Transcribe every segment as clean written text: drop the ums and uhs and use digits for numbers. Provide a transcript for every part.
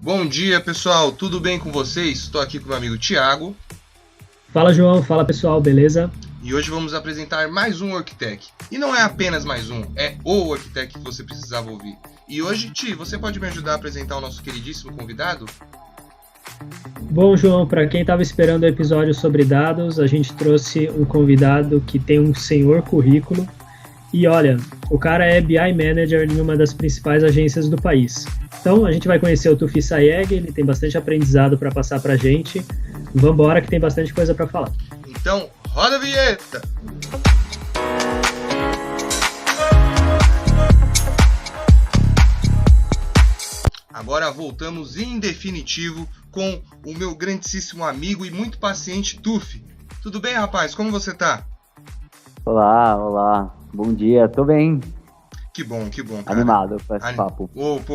Bom dia, pessoal. Tudo bem com vocês? Estou aqui com o meu amigo Thiago. Fala, João. Fala, pessoal. Beleza? E hoje vamos apresentar mais um WorkTech. E não é apenas mais um, é o WorkTech que você precisava ouvir. E hoje, Ti, você pode me ajudar a apresentar o nosso queridíssimo convidado? Bom, João, para quem estava esperando o episódio sobre dados, a gente trouxe um convidado que tem um senhor currículo. E olha, o cara é BI Manager em uma das principais agências do país. Então, a gente vai conhecer o Tufi Sayeg, ele tem bastante aprendizado para passar para a gente. Vambora que tem bastante coisa para falar. Então, roda a vinheta! Agora voltamos em definitivo com o meu grandíssimo amigo e muito paciente Tufi. Tudo bem, rapaz? Como você tá? Olá. Bom dia, tô bem. Que bom, cara. Animado com esse papo.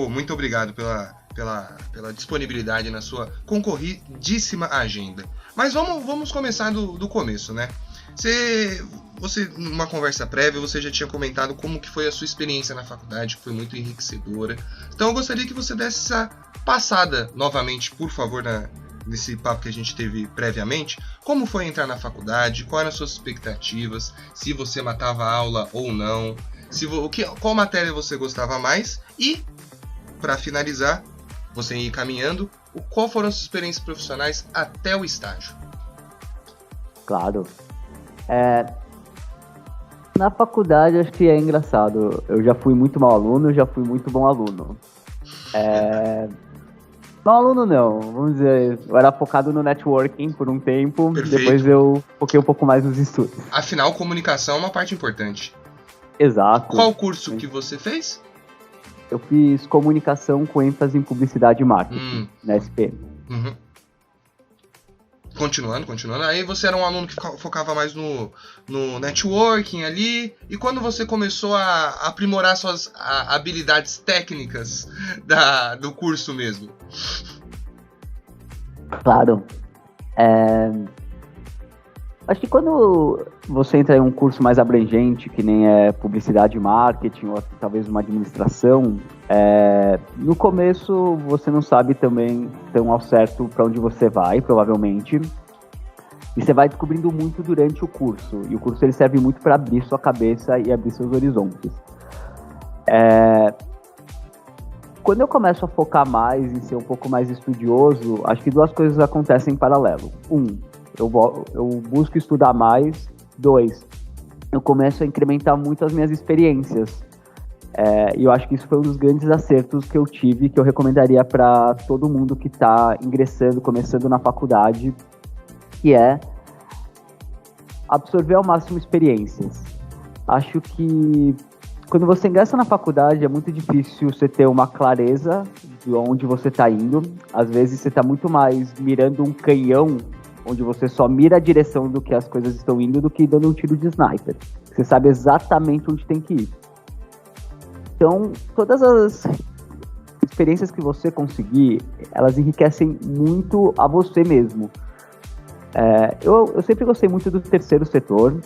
Muito obrigado pela disponibilidade na sua concorridíssima agenda. Mas vamos começar do começo, né? Você, numa conversa prévia, você já tinha comentado como que foi a sua experiência na faculdade, que foi muito enriquecedora. Então eu gostaria que você desse essa passada novamente, por favor, nesse papo que a gente teve previamente. Como foi entrar na faculdade, quais eram as suas expectativas, se você matava a aula ou não, qual matéria você gostava mais e, para finalizar, você ir caminhando, qual foram as suas experiências profissionais até o estágio? Claro. Na faculdade, acho que é engraçado. Eu já fui muito mau aluno, já fui muito bom aluno. Mau aluno não, vamos dizer, eu era focado no networking por um tempo. Perfeito. Depois eu foquei um pouco mais nos estudos. Afinal, comunicação é uma parte importante. Exato. Qual curso que você fez? Eu fiz comunicação com ênfase em publicidade e marketing, na SP. Uhum. Continuando. Aí você era um aluno que focava mais no networking ali. E quando você começou a aprimorar suas habilidades técnicas do curso mesmo? Claro. Acho que quando você entra em um curso mais abrangente, que nem é publicidade e marketing, ou talvez uma administração, no começo você não sabe também tão ao certo para onde você vai, provavelmente, e você vai descobrindo muito durante o curso, e o curso ele serve muito para abrir sua cabeça e abrir seus horizontes. Quando eu começo a focar mais em ser um pouco mais estudioso, acho que duas coisas acontecem em paralelo. Eu busco estudar mais. 2, eu começo a incrementar muito as minhas experiências. E eu acho que isso foi um dos grandes acertos que eu tive, que eu recomendaria para todo mundo que está começando na faculdade, que é absorver ao máximo experiências. Acho que quando você ingressa na faculdade é muito difícil você ter uma clareza de onde você está indo. Às vezes você está muito mais mirando um canhão, onde você só mira a direção do que as coisas estão indo, do que dando um tiro de sniper. Você sabe exatamente onde tem que ir. Então, todas as experiências que você conseguir, elas enriquecem muito a você mesmo. Eu sempre gostei muito do terceiro setor,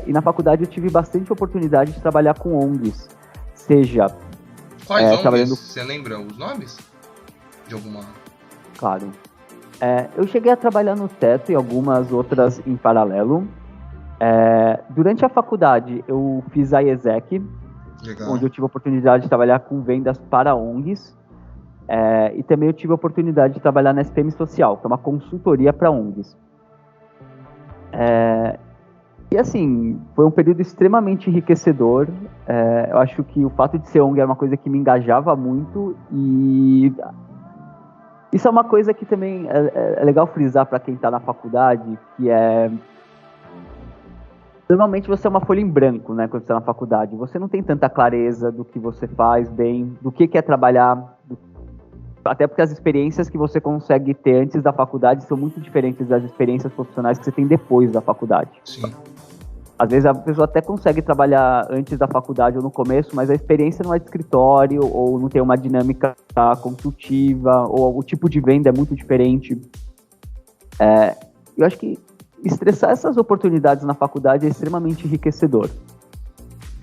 e na faculdade eu tive bastante oportunidade de trabalhar com ONGs. Seja... Quais ONGs? Você lembra os nomes? De alguma... Claro. Eu cheguei a trabalhar no Teto e algumas outras em paralelo. Durante a faculdade, eu fiz a IESEC, onde eu tive a oportunidade de trabalhar com vendas para ONGs. E também eu tive a oportunidade de trabalhar na SPM Social, que é uma consultoria para ONGs. E assim, foi um período extremamente enriquecedor. Eu acho que o fato de ser ONG era uma coisa que me engajava muito, e isso é uma coisa que também é legal frisar para quem está na faculdade, que normalmente você é uma folha em branco, né, quando você está na faculdade. Você não tem tanta clareza do que você faz bem, do que é trabalhar, até porque as experiências que você consegue ter antes da faculdade são muito diferentes das experiências profissionais que você tem depois da faculdade. Sim. Às vezes a pessoa até consegue trabalhar antes da faculdade ou no começo, mas a experiência não é de escritório, ou não tem uma dinâmica consultiva, ou o tipo de venda é muito diferente. Eu acho que estressar essas oportunidades na faculdade é extremamente enriquecedor.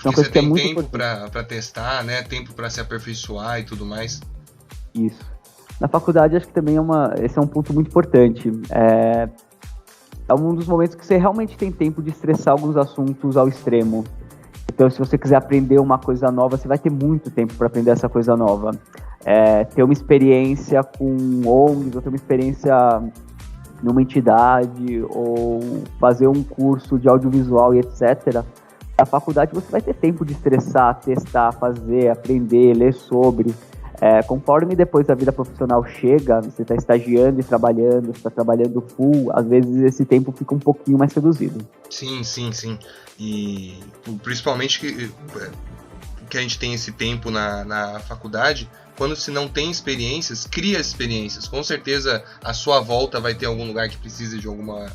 Porque você tem tempo para testar, né? Tempo para se aperfeiçoar e tudo mais. Isso. Na faculdade, acho que também esse é um ponto muito importante. É um dos momentos que você realmente tem tempo de estressar alguns assuntos ao extremo. Então, se você quiser aprender uma coisa nova, você vai ter muito tempo para aprender essa coisa nova. Ter uma experiência com ONGs, ou ter uma experiência numa entidade, ou fazer um curso de audiovisual e etc. Na faculdade, você vai ter tempo de estressar, testar, fazer, aprender, ler sobre. Conforme depois a vida profissional chega, você está estagiando e trabalhando, você está trabalhando full, às vezes esse tempo fica um pouquinho mais reduzido. Sim. E principalmente que a gente tem esse tempo na faculdade, quando se não tem experiências, cria experiências. Com certeza a sua volta vai ter algum lugar que precise de alguma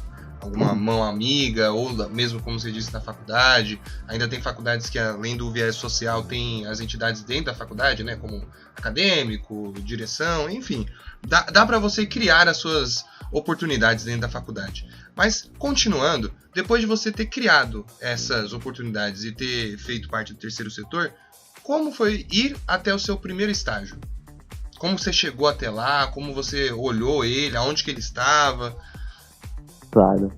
mão amiga, ou mesmo como você disse na faculdade. Ainda tem faculdades que, além do viés social, tem as entidades dentro da faculdade, né, como acadêmico, direção, enfim. Dá para você criar as suas oportunidades dentro da faculdade. Mas, continuando, depois de você ter criado essas oportunidades e ter feito parte do terceiro setor, como foi ir até o seu primeiro estágio? Como você chegou até lá? Como você olhou ele? Aonde que ele estava? Claro.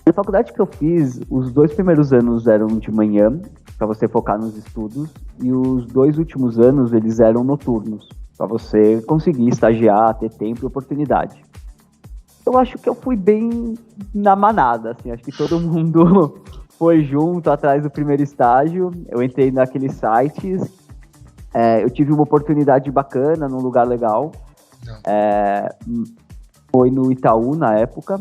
Na faculdade que eu fiz, os 2 primeiros anos eram de manhã, para você focar nos estudos, e os 2 últimos anos eles eram noturnos, para você conseguir estagiar, ter tempo e oportunidade. Eu acho que eu fui bem na manada, assim, acho que todo mundo foi junto atrás do primeiro estágio. Eu entrei naqueles sites, eu tive uma oportunidade bacana num lugar legal. Foi no Itaú na época,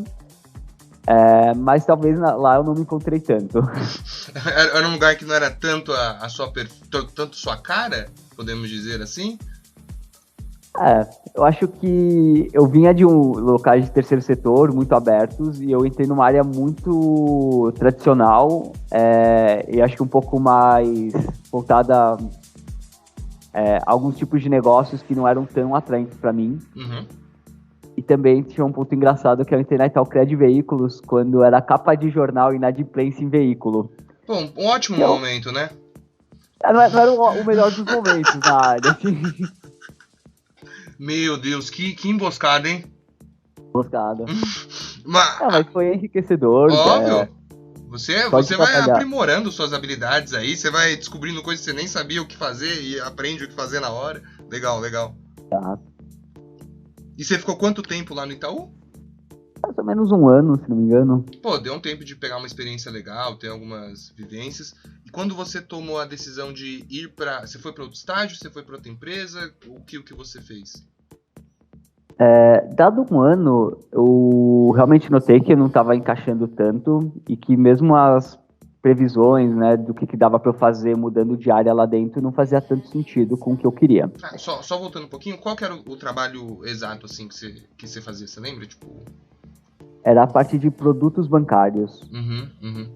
mas talvez lá eu não me encontrei tanto. Era um lugar que não era tanto tanto sua cara, podemos dizer assim? Eu acho que eu vinha de locais de terceiro setor muito abertos e eu entrei numa área muito tradicional, e acho que um pouco mais voltada a alguns tipos de negócios que não eram tão atraentes para mim. Uhum. E também tinha um ponto engraçado que eu entrei na Italcred Veículos quando era capa de jornal e inadimplência em veículo. Bom, um ótimo momento, né? Não era o melhor dos momentos na área. Assim. Meu Deus, que emboscada, hein? Emboscada. Mas foi enriquecedor. Óbvio. Você vai trabalhar. aprimorando suas habilidades aí, você vai descobrindo coisas que você nem sabia o que fazer e aprende o que fazer na hora. Legal. Tá. E você ficou quanto tempo lá no Itaú? Mais ou menos 1 ano, se não me engano. Pô, deu um tempo de pegar uma experiência legal, ter algumas vivências. E quando você tomou a decisão de ir pra... Você foi para outro estágio? Você foi para outra empresa? O que você fez? Dado 1 ano, eu realmente notei que eu não estava encaixando tanto e que mesmo as previsões, né, do que dava para eu fazer mudando de área lá dentro não fazia tanto sentido com o que eu queria. Só voltando um pouquinho, qual que era o trabalho exato assim que você fazia? Você lembra? Tipo... Era a parte de produtos bancários. Uhum.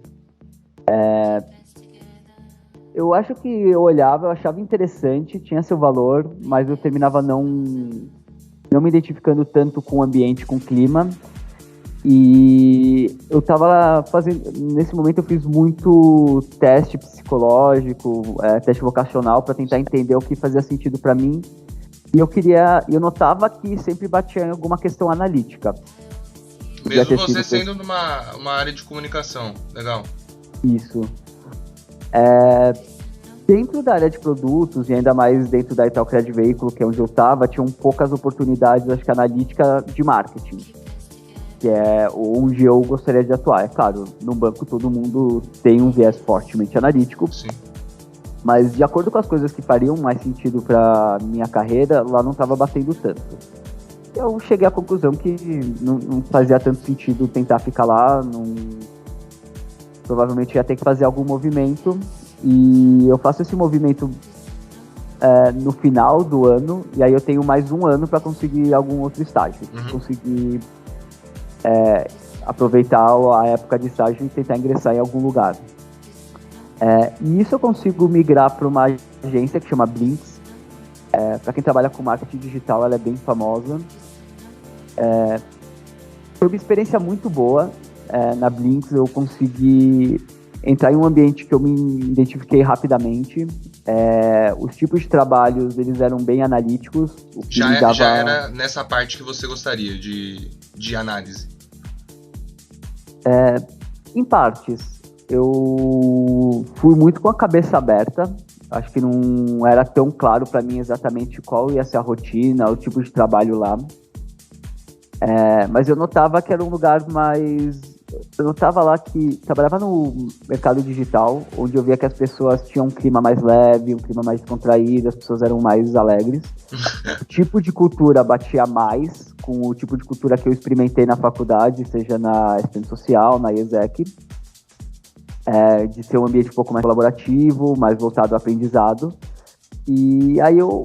Eu acho que eu olhava, eu achava interessante, tinha seu valor, mas eu terminava não me identificando tanto com o ambiente, com o clima. E eu tava fazendo... Nesse momento eu fiz muito teste psicológico, teste vocacional, para tentar entender o que fazia sentido para mim. E eu notava que sempre batia em alguma questão analítica. Mesmo você sendo numa área de comunicação. Legal. Isso. Dentro da área de produtos, e ainda mais dentro da Italcred Veículo, que é onde eu estava, tinham poucas oportunidades, acho que analítica de marketing, que é onde eu gostaria de atuar. É claro, no banco todo mundo tem um viés fortemente analítico. Sim. Mas de acordo com as coisas que fariam mais sentido para minha carreira, lá não estava batendo tanto. Eu cheguei à conclusão que não fazia tanto sentido tentar ficar lá, provavelmente ia ter que fazer algum movimento, e eu faço esse movimento no final do ano, e aí eu tenho mais 1 ano para conseguir algum outro estágio, conseguir aproveitar a época de estágio e tentar ingressar em algum lugar. E isso eu consigo migrar para uma agência que chama Blinks. Para quem trabalha com marketing digital, ela é bem famosa. Foi uma experiência muito boa. Na Blinks eu consegui entrar em um ambiente que eu me identifiquei rapidamente. Os tipos de trabalhos, eles eram bem analíticos. O que já era nessa parte que você gostaria de análise? Em partes. Eu fui muito com a cabeça aberta. Acho que não era tão claro para mim exatamente qual ia ser a rotina, o tipo de trabalho lá. Mas eu notava que era um lugar mais... Eu notava lá que trabalhava no mercado digital, onde eu via que as pessoas tinham um clima mais leve, um clima mais descontraído, as pessoas eram mais alegres. O tipo de cultura batia mais com o tipo de cultura que eu experimentei na faculdade, seja na assistência social, na IESEC. De ser um ambiente um pouco mais colaborativo, mais voltado ao aprendizado. E aí eu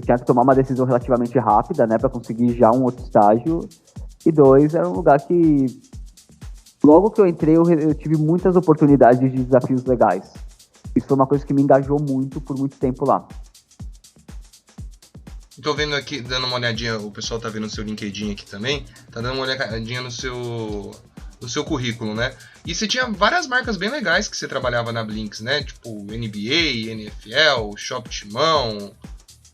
tinha que tomar uma decisão relativamente rápida, né, para conseguir já um outro estágio. E 2, era um lugar que, logo que eu entrei, eu tive muitas oportunidades de desafios legais. Isso foi uma coisa que me engajou muito por muito tempo lá. Tô vendo aqui, dando uma olhadinha, o pessoal tá vendo o seu LinkedIn aqui também, tá dando uma olhadinha no seu currículo, né? E você tinha várias marcas bem legais que você trabalhava na Blinks, né? Tipo NBA, NFL, Shop Timão.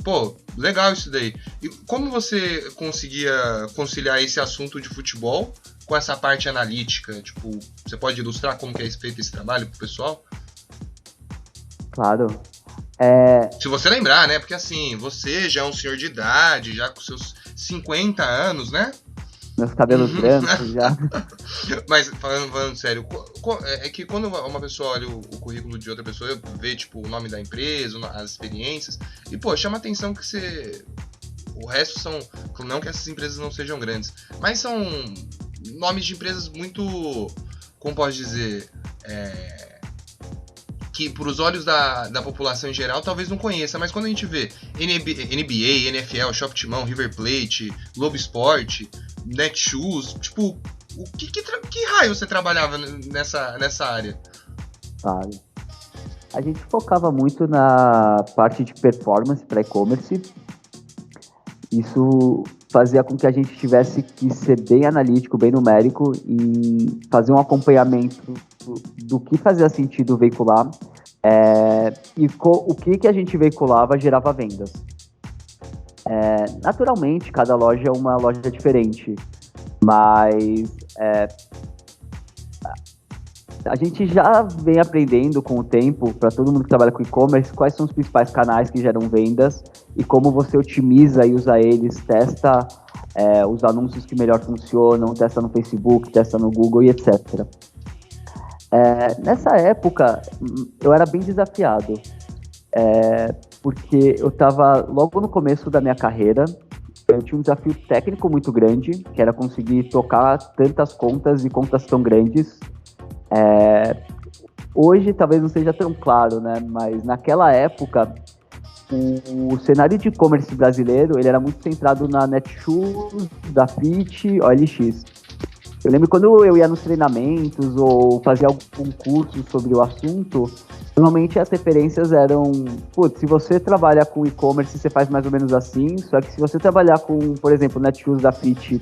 Pô, legal isso daí. E como você conseguia conciliar esse assunto de futebol com essa parte analítica? Tipo, você pode ilustrar como que é feito esse trabalho pro pessoal? Claro. Se você lembrar, né? Porque assim, você já é um senhor de idade, já com seus 50 anos, né? Meus cabelos brancos já. Mas, falando sério, é que quando uma pessoa olha o currículo de outra pessoa, vê, tipo, o nome da empresa, as experiências, e, pô, chama atenção que o resto são... Não que essas empresas não sejam grandes, mas são nomes de empresas muito... Como posso dizer? Que, por os olhos da população em geral, talvez não conheça, mas quando a gente vê NBA, NFL, Shop Timão, River Plate, Globo Esporte... Netshoes, tipo, que raio você trabalhava nessa área? Sabe. A gente focava muito na parte de performance para e-commerce. Isso fazia com que a gente tivesse que ser bem analítico, bem numérico e fazer um acompanhamento do que fazia sentido veicular e o que a gente veiculava gerava vendas. Naturalmente, cada loja é uma loja diferente, mas a gente já vem aprendendo com o tempo, para todo mundo que trabalha com e-commerce, quais são os principais canais que geram vendas e como você otimiza e usa eles, testa os anúncios que melhor funcionam, testa no Facebook, testa no Google e etc. Nessa época, eu era bem desafiado. Porque eu estava logo no começo da minha carreira, eu tinha um desafio técnico muito grande, que era conseguir tocar tantas contas e contas tão grandes. Hoje talvez não seja tão claro, né? Mas naquela época, o cenário de e-commerce brasileiro ele era muito centrado na Netshoes, Dafit, OLX. Eu lembro quando eu ia nos treinamentos ou fazia algum curso sobre o assunto, normalmente as referências eram, se você trabalha com e-commerce, você faz mais ou menos assim, só que se você trabalhar com, por exemplo, Netshoes, Dafit,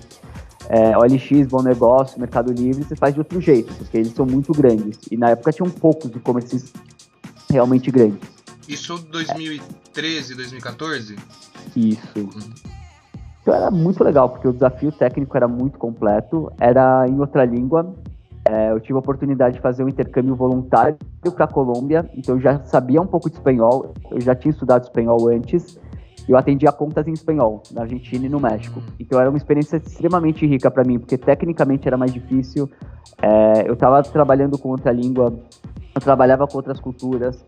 OLX, Bom Negócio, Mercado Livre, você faz de outro jeito, porque eles são muito grandes. E na época tinham poucos e-commerces realmente grandes. Isso 2013, 2014? Isso. Então era muito legal, porque o desafio técnico era muito completo, era em outra língua. Eu tive a oportunidade de fazer um intercâmbio voluntário para a Colômbia, então eu já sabia um pouco de espanhol, eu já tinha estudado espanhol antes, e eu atendia contas em espanhol, na Argentina e no México. Então era uma experiência extremamente rica para mim, porque tecnicamente era mais difícil, eu estava trabalhando com outra língua, eu trabalhava com outras culturas,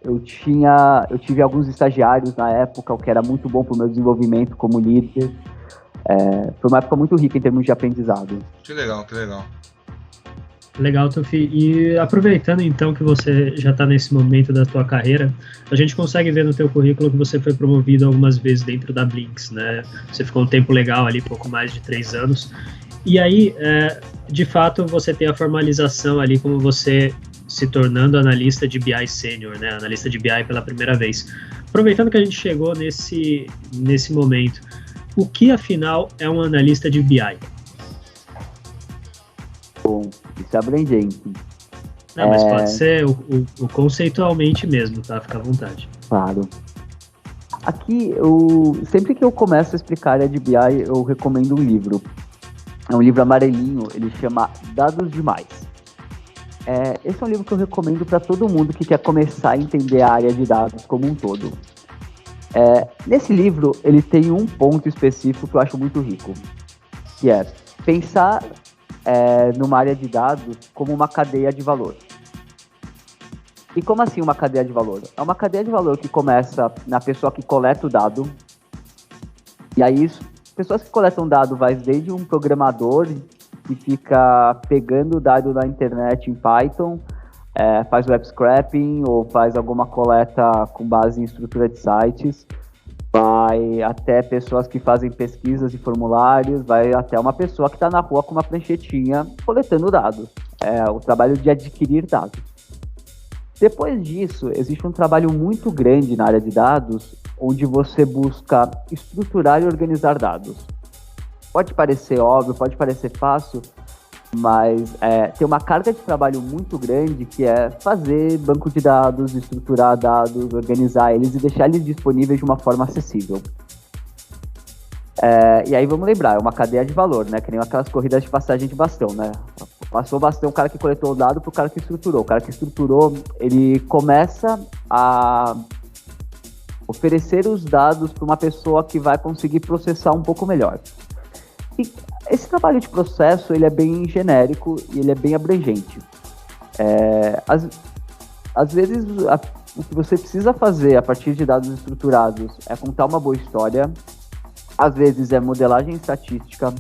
eu tive alguns estagiários na época, o que era muito bom para o meu desenvolvimento como líder. Foi uma época muito rica em termos de aprendizado. Que legal, que legal. Legal, Tufi. E aproveitando então que você já está nesse momento da tua carreira, a gente consegue ver no teu currículo que você foi promovido algumas vezes dentro da Blinks, né? Você ficou um tempo legal ali, pouco mais de 3 anos. E aí, de fato, você tem a formalização ali como você se tornando analista de BI sênior, né? Analista de BI pela primeira vez. Aproveitando que a gente chegou nesse momento, o que afinal é um analista de BI? Bom, isso é abrangente. Não, mas pode ser o conceitualmente mesmo, tá? Fica à vontade. Claro. Aqui, sempre que eu começo a explicar a área de BI, eu recomendo um livro. É um livro amarelinho, ele chama Dados Demais. Esse é um livro que eu recomendo para todo mundo que quer começar a entender a área de dados como um todo. Nesse livro, ele tem um ponto específico que eu acho muito rico, que é pensar numa área de dados como uma cadeia de valor. E como assim uma cadeia de valor? É uma cadeia de valor que começa na pessoa que coleta o dado, e aí pessoas que coletam dado vai desde um programador que fica pegando o dado na internet em Python, faz web scraping ou faz alguma coleta com base em estrutura de sites, vai até pessoas que fazem pesquisas e formulários, vai até uma pessoa que está na rua com uma pranchetinha coletando dados. É o trabalho de adquirir dados. Depois disso, existe um trabalho muito grande na área de dados, onde você busca estruturar e organizar dados. Pode parecer óbvio, pode parecer fácil, mas tem uma carga de trabalho muito grande que é fazer banco de dados, estruturar dados, organizar eles e deixar eles disponíveis de uma forma acessível. E aí vamos lembrar, é uma cadeia de valor, né? Que nem aquelas corridas de passagem de bastão, né? Passou o bastão, o cara que coletou o dado para o cara que estruturou. O cara que estruturou, ele começa a oferecer os dados para uma pessoa que vai conseguir processar um pouco melhor. E esse trabalho de processo, ele é bem genérico e ele é bem abrangente. Às vezes, o que você precisa fazer a partir de dados estruturados é contar uma boa história, às vezes é modelagem estatística,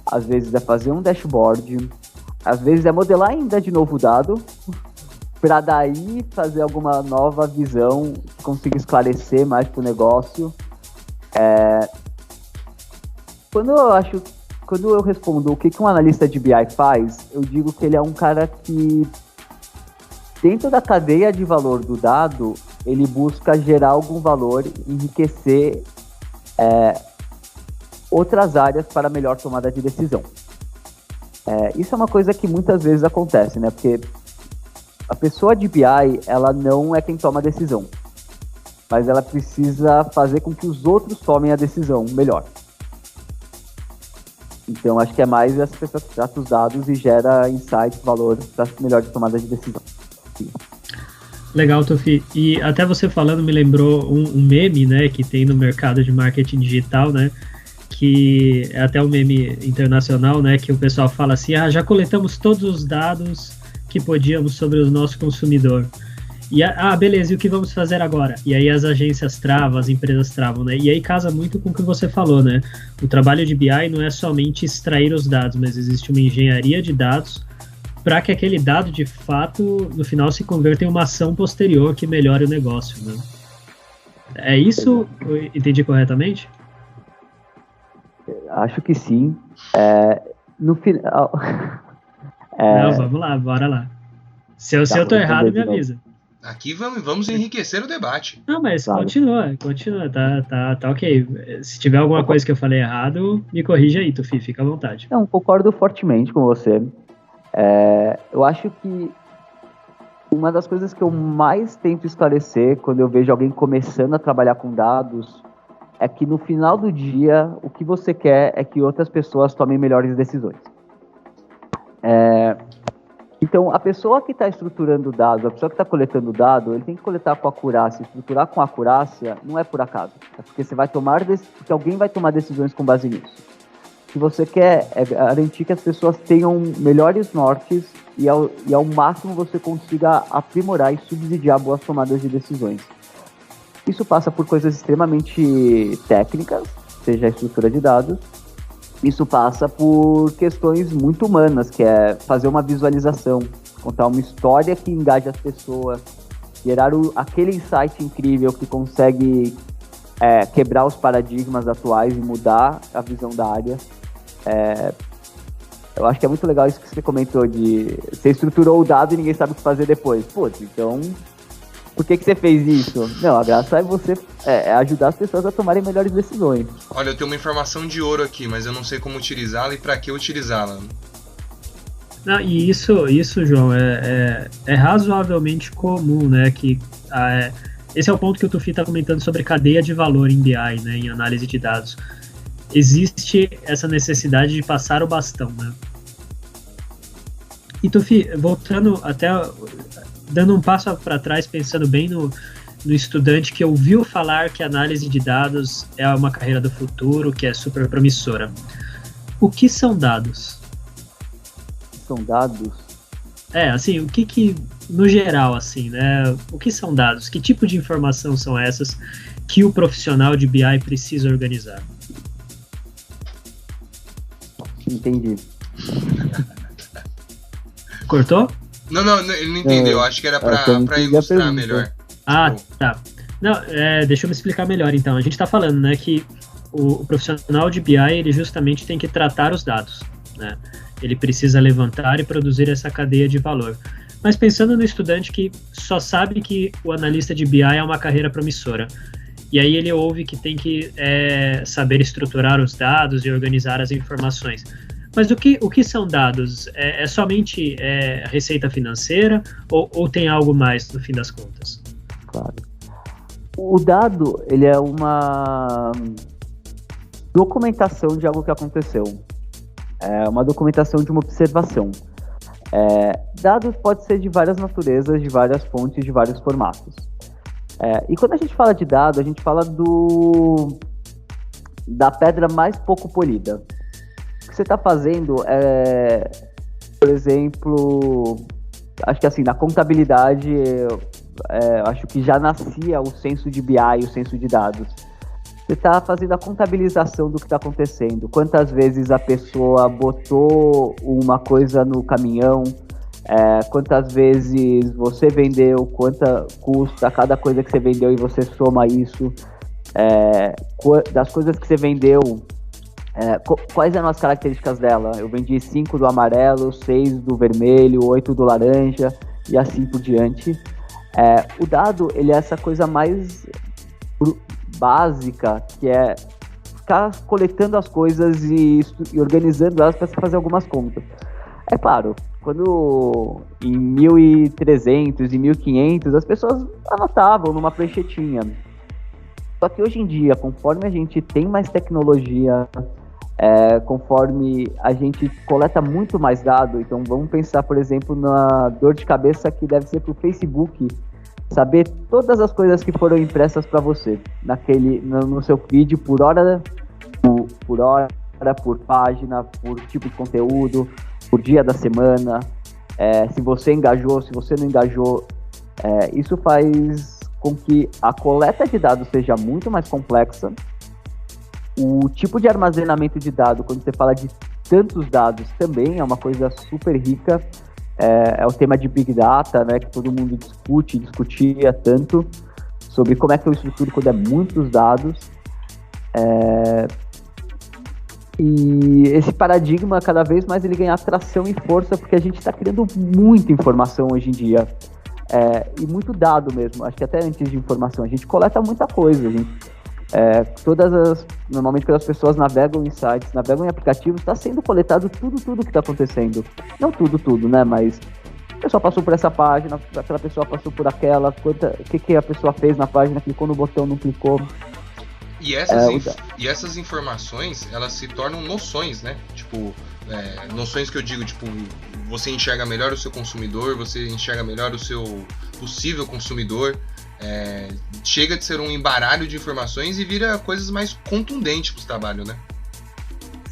às vezes é fazer um dashboard, às vezes é modelar ainda de novo o dado, para daí fazer alguma nova visão que consiga esclarecer mais para o negócio. Quando eu respondo o que um analista de BI faz, eu digo que ele é um cara que, dentro da cadeia de valor do dado, ele busca gerar algum valor, enriquecer outras áreas para melhor tomada de decisão. Isso é uma coisa que muitas vezes acontece, né? Porque a pessoa de BI, ela não é quem toma a decisão, mas ela precisa fazer com que os outros tomem a decisão melhor. Então, acho que é mais essa pessoa que trata os dados e gera insight, valor para melhor de tomada de decisão. Sim. Legal, Tufi. E até você falando me lembrou um meme, né, que tem no mercado de marketing digital, né, que é até um meme internacional, né, que o pessoal fala assim, já coletamos todos os dados que podíamos sobre o nosso consumidor. E, beleza, e o que vamos fazer agora? E aí as agências travam, as empresas travam, né? E aí casa muito com o que você falou, né? O trabalho de BI não é somente extrair os dados, mas existe uma engenharia de dados para que aquele dado, de fato, no final se converta em uma ação posterior que melhore o negócio, né? É isso? Eu entendi corretamente? Acho que sim. No final... Não, vamos lá, bora lá. Se eu tô errado, me avisa. Aqui vamos enriquecer o debate. Não, mas claro. continua, tá ok. Se tiver alguma coisa que eu falei errado, me corrija aí, Tufi, fica à vontade. Não, concordo fortemente com você. Eu acho que uma das coisas que eu mais tento esclarecer quando eu vejo alguém começando a trabalhar com dados é que no final do dia, o que você quer é que outras pessoas tomem melhores decisões. Então, a pessoa que está estruturando o dado, a pessoa que está coletando o dado, ele tem que coletar com acurácia. Estruturar com acurácia não é por acaso. É porque porque alguém vai tomar decisões com base nisso. O que você quer é garantir que as pessoas tenham melhores nortes e ao máximo você consiga aprimorar e subsidiar boas tomadas de decisões. Isso passa por coisas extremamente técnicas, seja a estrutura de dados. Isso passa por questões muito humanas, que é fazer uma visualização, contar uma história que engaja as pessoas, gerar aquele insight incrível que consegue quebrar os paradigmas atuais e mudar a visão da área. Eu acho que é muito legal isso que você comentou, de você estruturou o dado e ninguém sabe o que fazer depois. Putz, então, por que você fez isso? Não, a graça é você ajudar as pessoas a tomarem melhores decisões. Olha, eu tenho uma informação de ouro aqui, mas eu não sei como utilizá-la e para que utilizá-la. Não, e isso, João, é razoavelmente comum, né? Esse é o ponto que o Tufi está comentando sobre cadeia de valor em BI, né? Em análise de dados. Existe essa necessidade de passar o bastão, né? E Tufi, voltando até, dando um passo para trás, pensando bem no estudante que ouviu falar que análise de dados é uma carreira do futuro, que é super promissora. O que são dados? São dados? Assim, o que no geral, assim, né? O que são dados? Que tipo de informação são essas que o profissional de BI precisa organizar? Entendi. Cortou? Não, ele não entendeu. Acho que era para ilustrar melhor. Ah, tá. Não, deixa eu me explicar melhor, então. A gente está falando, né, que o profissional de BI, ele justamente tem que tratar os dados, né? Ele precisa levantar e produzir essa cadeia de valor. Mas pensando no estudante que só sabe que o analista de BI é uma carreira promissora, e aí ele ouve que tem que saber estruturar os dados e organizar as informações. Mas o que são dados? É somente receita financeira ou tem algo mais no fim das contas? Claro. O dado, ele é uma documentação de algo que aconteceu. É uma documentação de uma observação. Dados pode ser de várias naturezas, de várias fontes, de vários formatos. E quando a gente fala de dado, a gente fala da pedra mais pouco polida. O que você está fazendo por exemplo, acho que assim, na contabilidade, acho que já nascia o censo de BI, o censo de dados. Você está fazendo a contabilização do que está acontecendo. Quantas vezes a pessoa botou uma coisa no caminhão, quantas vezes você vendeu, quanto custa cada coisa que você vendeu e você soma isso. Das coisas que você vendeu, quais eram as características dela? Eu vendi 5 do amarelo, 6 do vermelho, 8 do laranja e assim por diante. O dado, ele é essa coisa mais básica, que é ficar coletando as coisas e organizando elas para fazer algumas contas. É claro, quando em 1300 e 1500 as pessoas anotavam numa pranchetinha. Só que hoje em dia, conforme a gente tem mais tecnologia, conforme a gente coleta muito mais dado, então vamos pensar, por exemplo, na dor de cabeça que deve ser para o Facebook saber todas as coisas que foram impressas para você no seu feed por hora, por página, por tipo de conteúdo, por dia da semana, se você engajou, se você não engajou. Isso faz com que a coleta de dados seja muito mais complexa. O tipo de armazenamento de dados, quando você fala de tantos dados, também é uma coisa super rica. É o tema de Big Data, né, que todo mundo discutia tanto sobre como é que eu estruturo quando é muitos dados. E esse paradigma, cada vez mais, ele ganha atração e força, porque a gente está criando muita informação hoje em dia. E muito dado mesmo. Acho que até antes de informação, a gente coleta muita coisa. Normalmente quando as pessoas navegam em sites, navegam em aplicativos, está sendo coletado tudo que está acontecendo. Não tudo, né? Mas a pessoa passou por essa página, aquela pessoa passou por aquela, o que a pessoa fez na página, clicou no botão, não clicou. E essas informações, elas se tornam noções, né? Tipo, noções que eu digo, tipo, você enxerga melhor o seu consumidor, você enxerga melhor o seu possível consumidor. Chega de ser um embaralho de informações e vira coisas mais contundentes para o trabalho, né?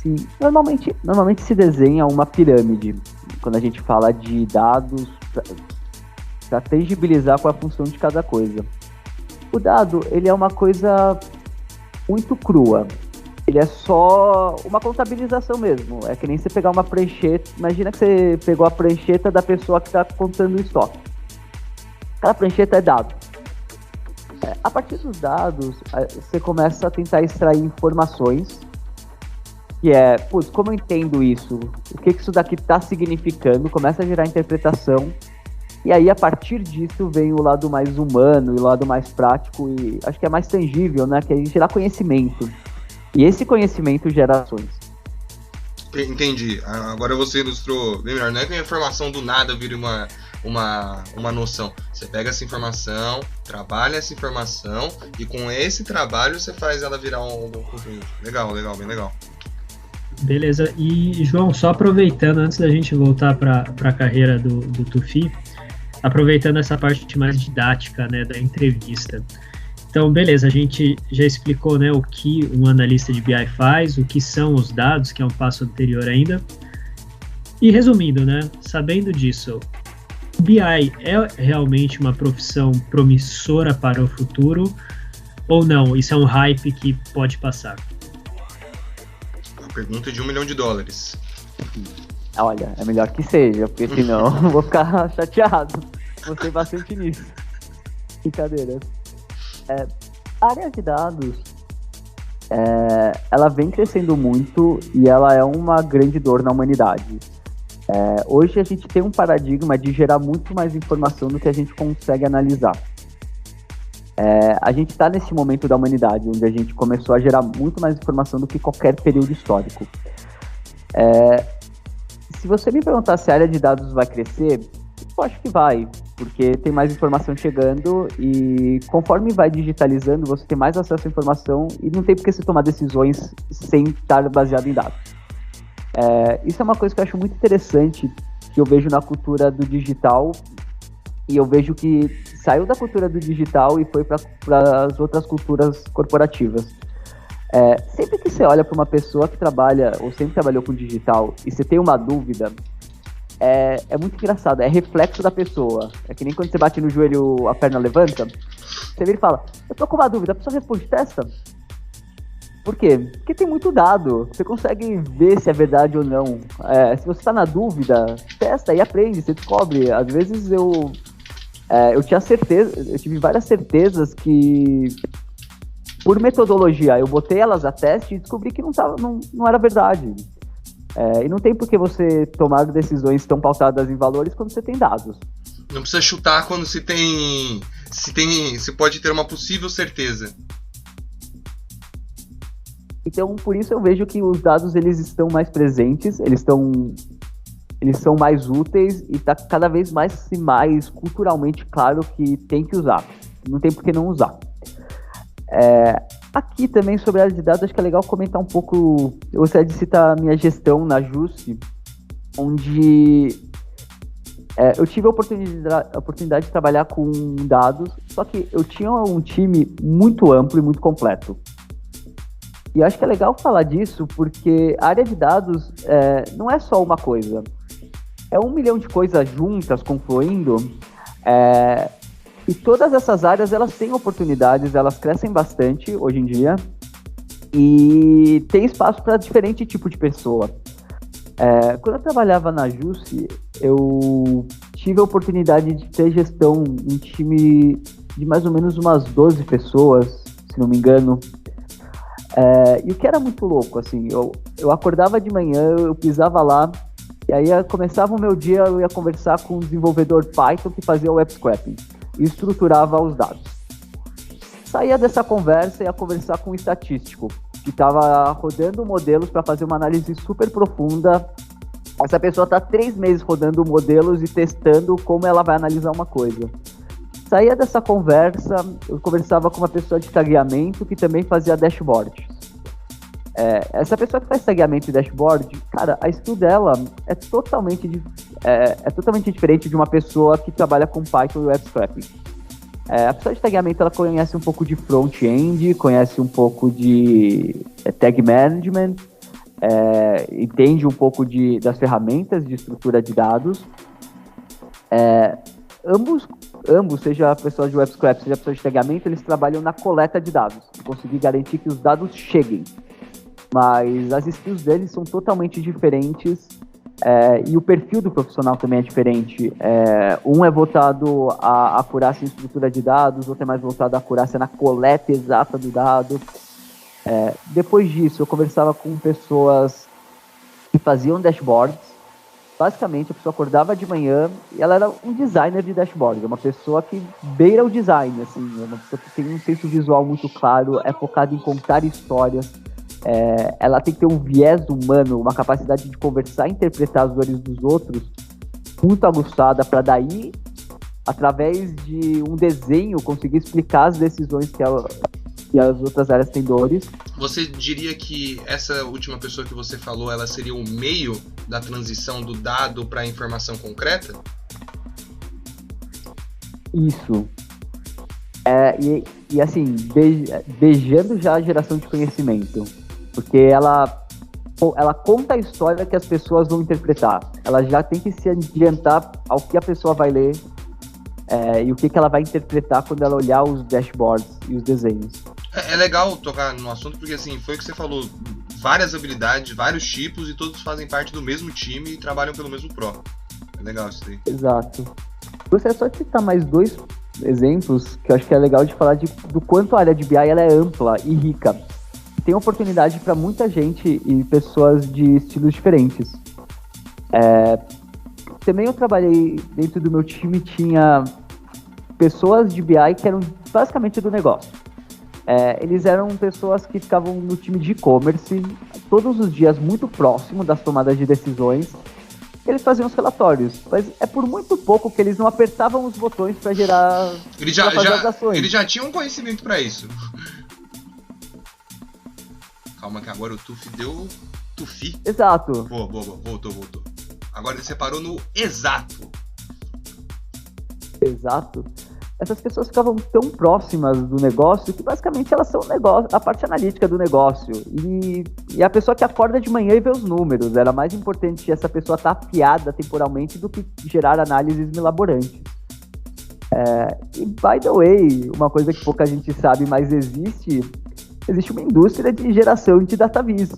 Sim, normalmente se desenha uma pirâmide quando a gente fala de dados para tangibilizar qual é a função de cada coisa. O dado, ele é uma coisa muito crua. Ele é só uma contabilização mesmo. É que nem você pegar uma prancheta. Imagina que você pegou a prancheta da pessoa que está contando o estoque. Aquela prancheta é dado. A partir dos dados, você começa a tentar extrair informações, que como eu entendo isso? O que isso daqui está significando? Começa a gerar interpretação, e aí a partir disso vem o lado mais humano e o lado mais prático, e acho que é mais tangível, né? Que é gerar conhecimento, e esse conhecimento gera ações. Entendi. Agora você ilustrou bem melhor. Não é que a informação do nada vire uma noção. Você pega essa informação, trabalha essa informação e com esse trabalho você faz ela virar um conteúdo. Legal, bem legal. Beleza. E, João, só aproveitando, antes da gente voltar para a carreira do Tufi, aproveitando essa parte mais didática, né, da entrevista. Então, beleza, a gente já explicou, né, o que um analista de BI faz, o que são os dados, que é um passo anterior ainda. E resumindo, né, sabendo disso, BI é realmente uma profissão promissora para o futuro ou não? Isso é um hype que pode passar? A pergunta de $1 milhão. Olha, é melhor que seja, porque senão eu vou ficar chateado. Gostei bastante nisso. Brincadeira. A área de dados, ela vem crescendo muito e ela é uma grande dor na humanidade. Hoje a gente tem um paradigma de gerar muito mais informação do que a gente consegue analisar. A gente está nesse momento da humanidade, onde a gente começou a gerar muito mais informação do que qualquer período histórico. Se você me perguntar se a área de dados vai crescer, eu acho que vai, porque tem mais informação chegando e conforme vai digitalizando, você tem mais acesso à informação e não tem por que você tomar decisões sem estar baseado em dados. Isso é uma coisa que eu acho muito interessante, que eu vejo na cultura do digital, e eu vejo que saiu da cultura do digital e foi para as outras culturas corporativas. Sempre que você olha para uma pessoa que trabalha ou sempre trabalhou com digital e você tem uma dúvida, é muito engraçado, é reflexo da pessoa. É que nem quando você bate no joelho, a perna levanta, você vira e fala, eu tô com uma dúvida, a pessoa responde, testa. Por quê? Porque tem muito dado, você consegue ver se é verdade ou não. Se você tá na dúvida, testa e aprende, você descobre. Às vezes eu tinha certeza, eu tive várias certezas que, por metodologia, eu botei elas a teste e descobri que não era verdade. E não tem por que você tomar decisões tão pautadas em valores quando você tem dados. Não precisa chutar quando se pode ter uma possível certeza. Então, por isso eu vejo que os dados eles estão mais presentes, eles são mais úteis e está cada vez mais culturalmente claro que tem que usar. Não tem por que não usar. Aqui também sobre a área de dados, acho que é legal comentar um pouco. Eu gostaria de citar a minha gestão na JUST, onde eu tive a oportunidade de trabalhar com dados, só que eu tinha um time muito amplo e muito completo. E acho que é legal falar disso, porque a área de dados não é só uma coisa. É 1 milhão de coisas juntas, confluindo, e todas essas áreas, elas têm oportunidades, elas crescem bastante hoje em dia, e tem espaço para diferente tipo de pessoa. Quando eu trabalhava na JUST, eu tive a oportunidade de ter gestão em um time de mais ou menos umas 12 pessoas, se não me engano. E o que era muito louco, assim, eu acordava de manhã, eu pisava lá, e aí começava o meu dia, eu ia conversar com um desenvolvedor Python que fazia o web scraping e estruturava os dados. Saía dessa conversa e ia conversar com um estatístico que estava rodando modelos para fazer uma análise super profunda. Essa pessoa está 3 meses rodando modelos e testando como ela vai analisar uma coisa. Saía dessa conversa, eu conversava com uma pessoa de tagueamento que também fazia dashboard. Essa pessoa que faz tagueamento e dashboard, cara, a skill dela é totalmente diferente de uma pessoa que trabalha com Python e web scraping. A pessoa de tagueamento, ela conhece um pouco de front-end, conhece um pouco de tag management, entende um pouco das ferramentas de estrutura de dados. Ambos, seja a pessoa de web scrap, seja a pessoa de tagueamento, eles trabalham na coleta de dados, conseguir garantir que os dados cheguem. Mas as skills deles são totalmente diferentes, e o perfil do profissional também é diferente. Um é voltado à acurácia em estrutura de dados, outro é mais voltado à acurácia na coleta exata do dado. Depois disso, eu conversava com pessoas que faziam dashboards. Basicamente, a pessoa acordava de manhã e ela era um designer de dashboard, uma pessoa que beira o design, assim, uma pessoa que tem um senso visual muito claro, é focada em contar histórias. ela tem que ter um viés humano, uma capacidade de conversar e interpretar as dores dos outros muito aguçada, para daí, através de um desenho, conseguir explicar as decisões que as outras áreas têm dores. Você diria que essa última pessoa que você falou, ela seria o meio da transição do dado para a informação concreta? Isso. E assim, beijando já a geração de conhecimento. Porque ela conta a história que as pessoas vão interpretar. Ela já tem que se adiantar ao que a pessoa vai ler e o que ela vai interpretar quando ela olhar os dashboards e os desenhos. É legal tocar no assunto porque, assim, foi o que você falou, várias habilidades, vários tipos e todos fazem parte do mesmo time e trabalham pelo mesmo pro. É legal isso daí. Exato. Gostaria só de citar mais 2 exemplos que eu acho que é legal de falar do quanto a área de BI ela é ampla e rica. Tem oportunidade para muita gente e pessoas de estilos diferentes. Também eu trabalhei dentro do meu time, tinha pessoas de BI que eram basicamente do negócio. Eles eram pessoas que ficavam no time de e-commerce todos os dias muito próximo das tomadas de decisões. Eles faziam os relatórios, mas é por muito pouco que eles não apertavam os botões para gerar as ações. Eles já tinham conhecimento para isso. Calma que agora o Tufi deu Tufi. Exato. Boa, voltou. Agora ele separou no exato. Exato. Essas pessoas ficavam tão próximas do negócio que basicamente elas são a parte analítica do negócio. E a pessoa que acorda de manhã e vê os números. Era mais importante essa pessoa estar afiada temporalmente do que gerar análises milaborantes. E, by the way, uma coisa que pouca gente sabe, mas existe uma indústria de geração de dataviz.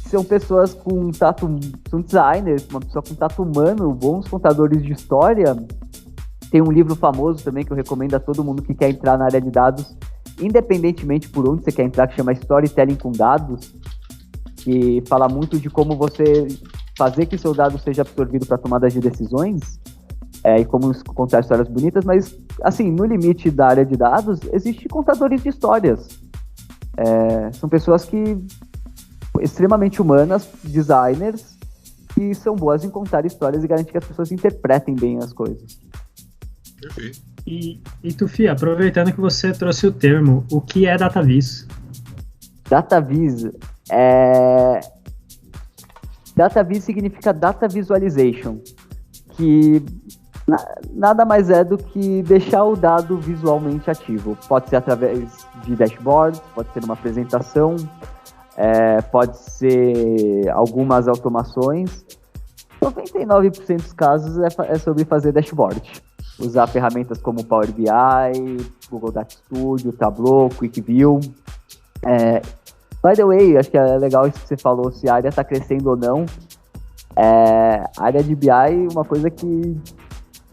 São pessoas com são designers, uma pessoa com tato humano, bons contadores de história. Tem um livro famoso também que eu recomendo a todo mundo que quer entrar na área de dados, independentemente por onde você quer entrar, que chama Storytelling com Dados, que fala muito de como você fazer que seu dado seja absorvido para tomadas de decisões, e como contar histórias bonitas, mas, assim, no limite da área de dados, existem contadores de histórias. São pessoas extremamente humanas, designers, que são boas em contar histórias e garantir que as pessoas interpretem bem as coisas. Perfeito. E Tufi, aproveitando que você trouxe o termo, o que é dataviz? Dataviz significa Data Visualization, que nada mais é do que deixar o dado visualmente ativo. Pode ser através de dashboards, pode ser uma apresentação, pode ser algumas automações. 99% dos casos é sobre fazer dashboard. Usar ferramentas como Power BI, Google Data Studio, Tableau, QuickView. By the way, acho que é legal isso que você falou, se a área está crescendo ou não. A área de BI, uma coisa que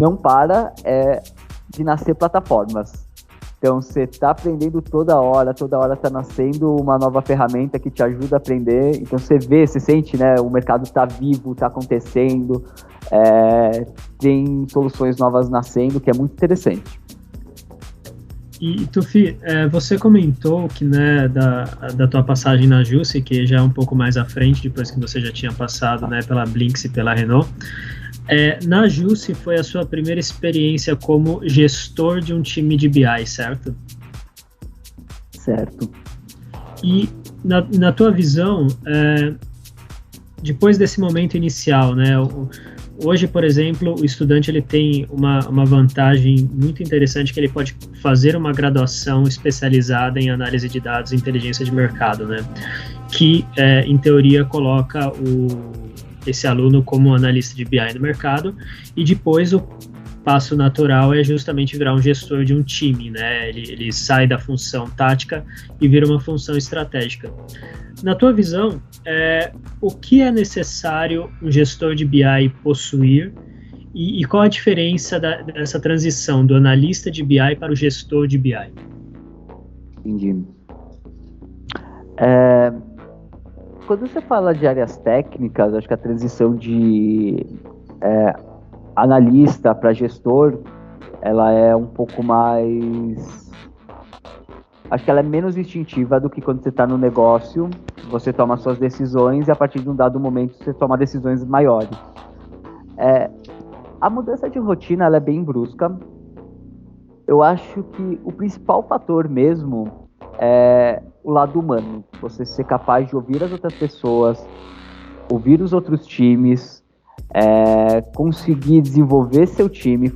não para é de nascer plataformas. Então, você está aprendendo toda hora está nascendo uma nova ferramenta que te ajuda a aprender. Então, você sente, né, o mercado está vivo, está acontecendo, tem soluções novas nascendo, que é muito interessante. E Tufi, você comentou que, né, da tua passagem na Jusce, que já é um pouco mais à frente, depois que você já tinha passado, né, pela Blinks e pela Renault. Na Jusce foi a sua primeira experiência como gestor de um time de BI, certo? Certo. E na tua visão, depois desse momento inicial, né, hoje, por exemplo, o estudante ele tem uma vantagem muito interessante, que ele pode fazer uma graduação especializada em análise de dados e inteligência de mercado, né, que, em teoria, coloca esse aluno como analista de BI no mercado, e depois o passo natural é justamente virar um gestor de um time, né? Ele sai da função tática e vira uma função estratégica. Na tua visão, o que é necessário um gestor de BI possuir e qual a diferença dessa transição do analista de BI para o gestor de BI? Entendi. Quando você fala de áreas técnicas, acho que a transição de analista para gestor, ela é um pouco mais acho que ela é menos instintiva do que quando você está no negócio, você toma suas decisões e a partir de um dado momento você toma decisões maiores. A mudança de rotina ela é bem brusca. Eu acho que o principal fator mesmo é o lado humano. Você ser capaz de ouvir as outras pessoas, ouvir os outros times, conseguir desenvolver seu time,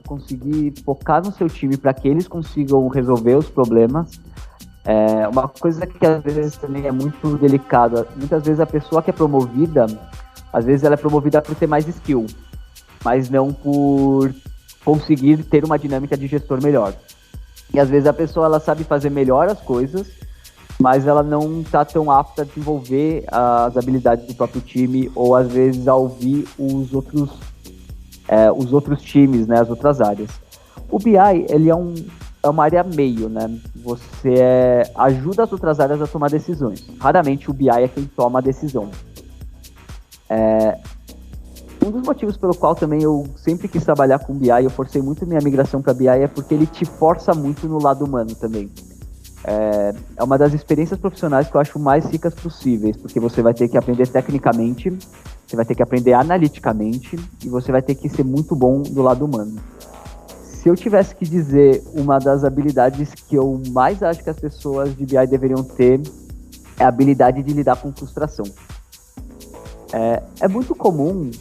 conseguir focar no seu time para que eles consigam resolver os problemas. Uma coisa que às vezes também é muito delicada, muitas vezes a pessoa que é promovida, às vezes ela é promovida por ter mais skill, mas não por conseguir ter uma dinâmica de gestor melhor. E às vezes a pessoa ela sabe fazer melhor as coisas, mas ela não está tão apta a desenvolver as habilidades do próprio time, ou às vezes a ouvir os outros times, né, as outras áreas. O BI, ele é uma área meio, né? Você ajuda as outras áreas a tomar decisões. Raramente o BI é quem toma a decisão. Um dos motivos pelo qual também eu sempre quis trabalhar com BI, eu forcei muito minha migração para BI, é porque ele te força muito no lado humano também. É uma das experiências profissionais que eu acho mais ricas possíveis, porque você vai ter que aprender tecnicamente, você vai ter que aprender analiticamente e você vai ter que ser muito bom do lado humano. Se eu tivesse que dizer uma das habilidades que eu mais acho que as pessoas de BI deveriam ter, é a habilidade de lidar com frustração. É muito comum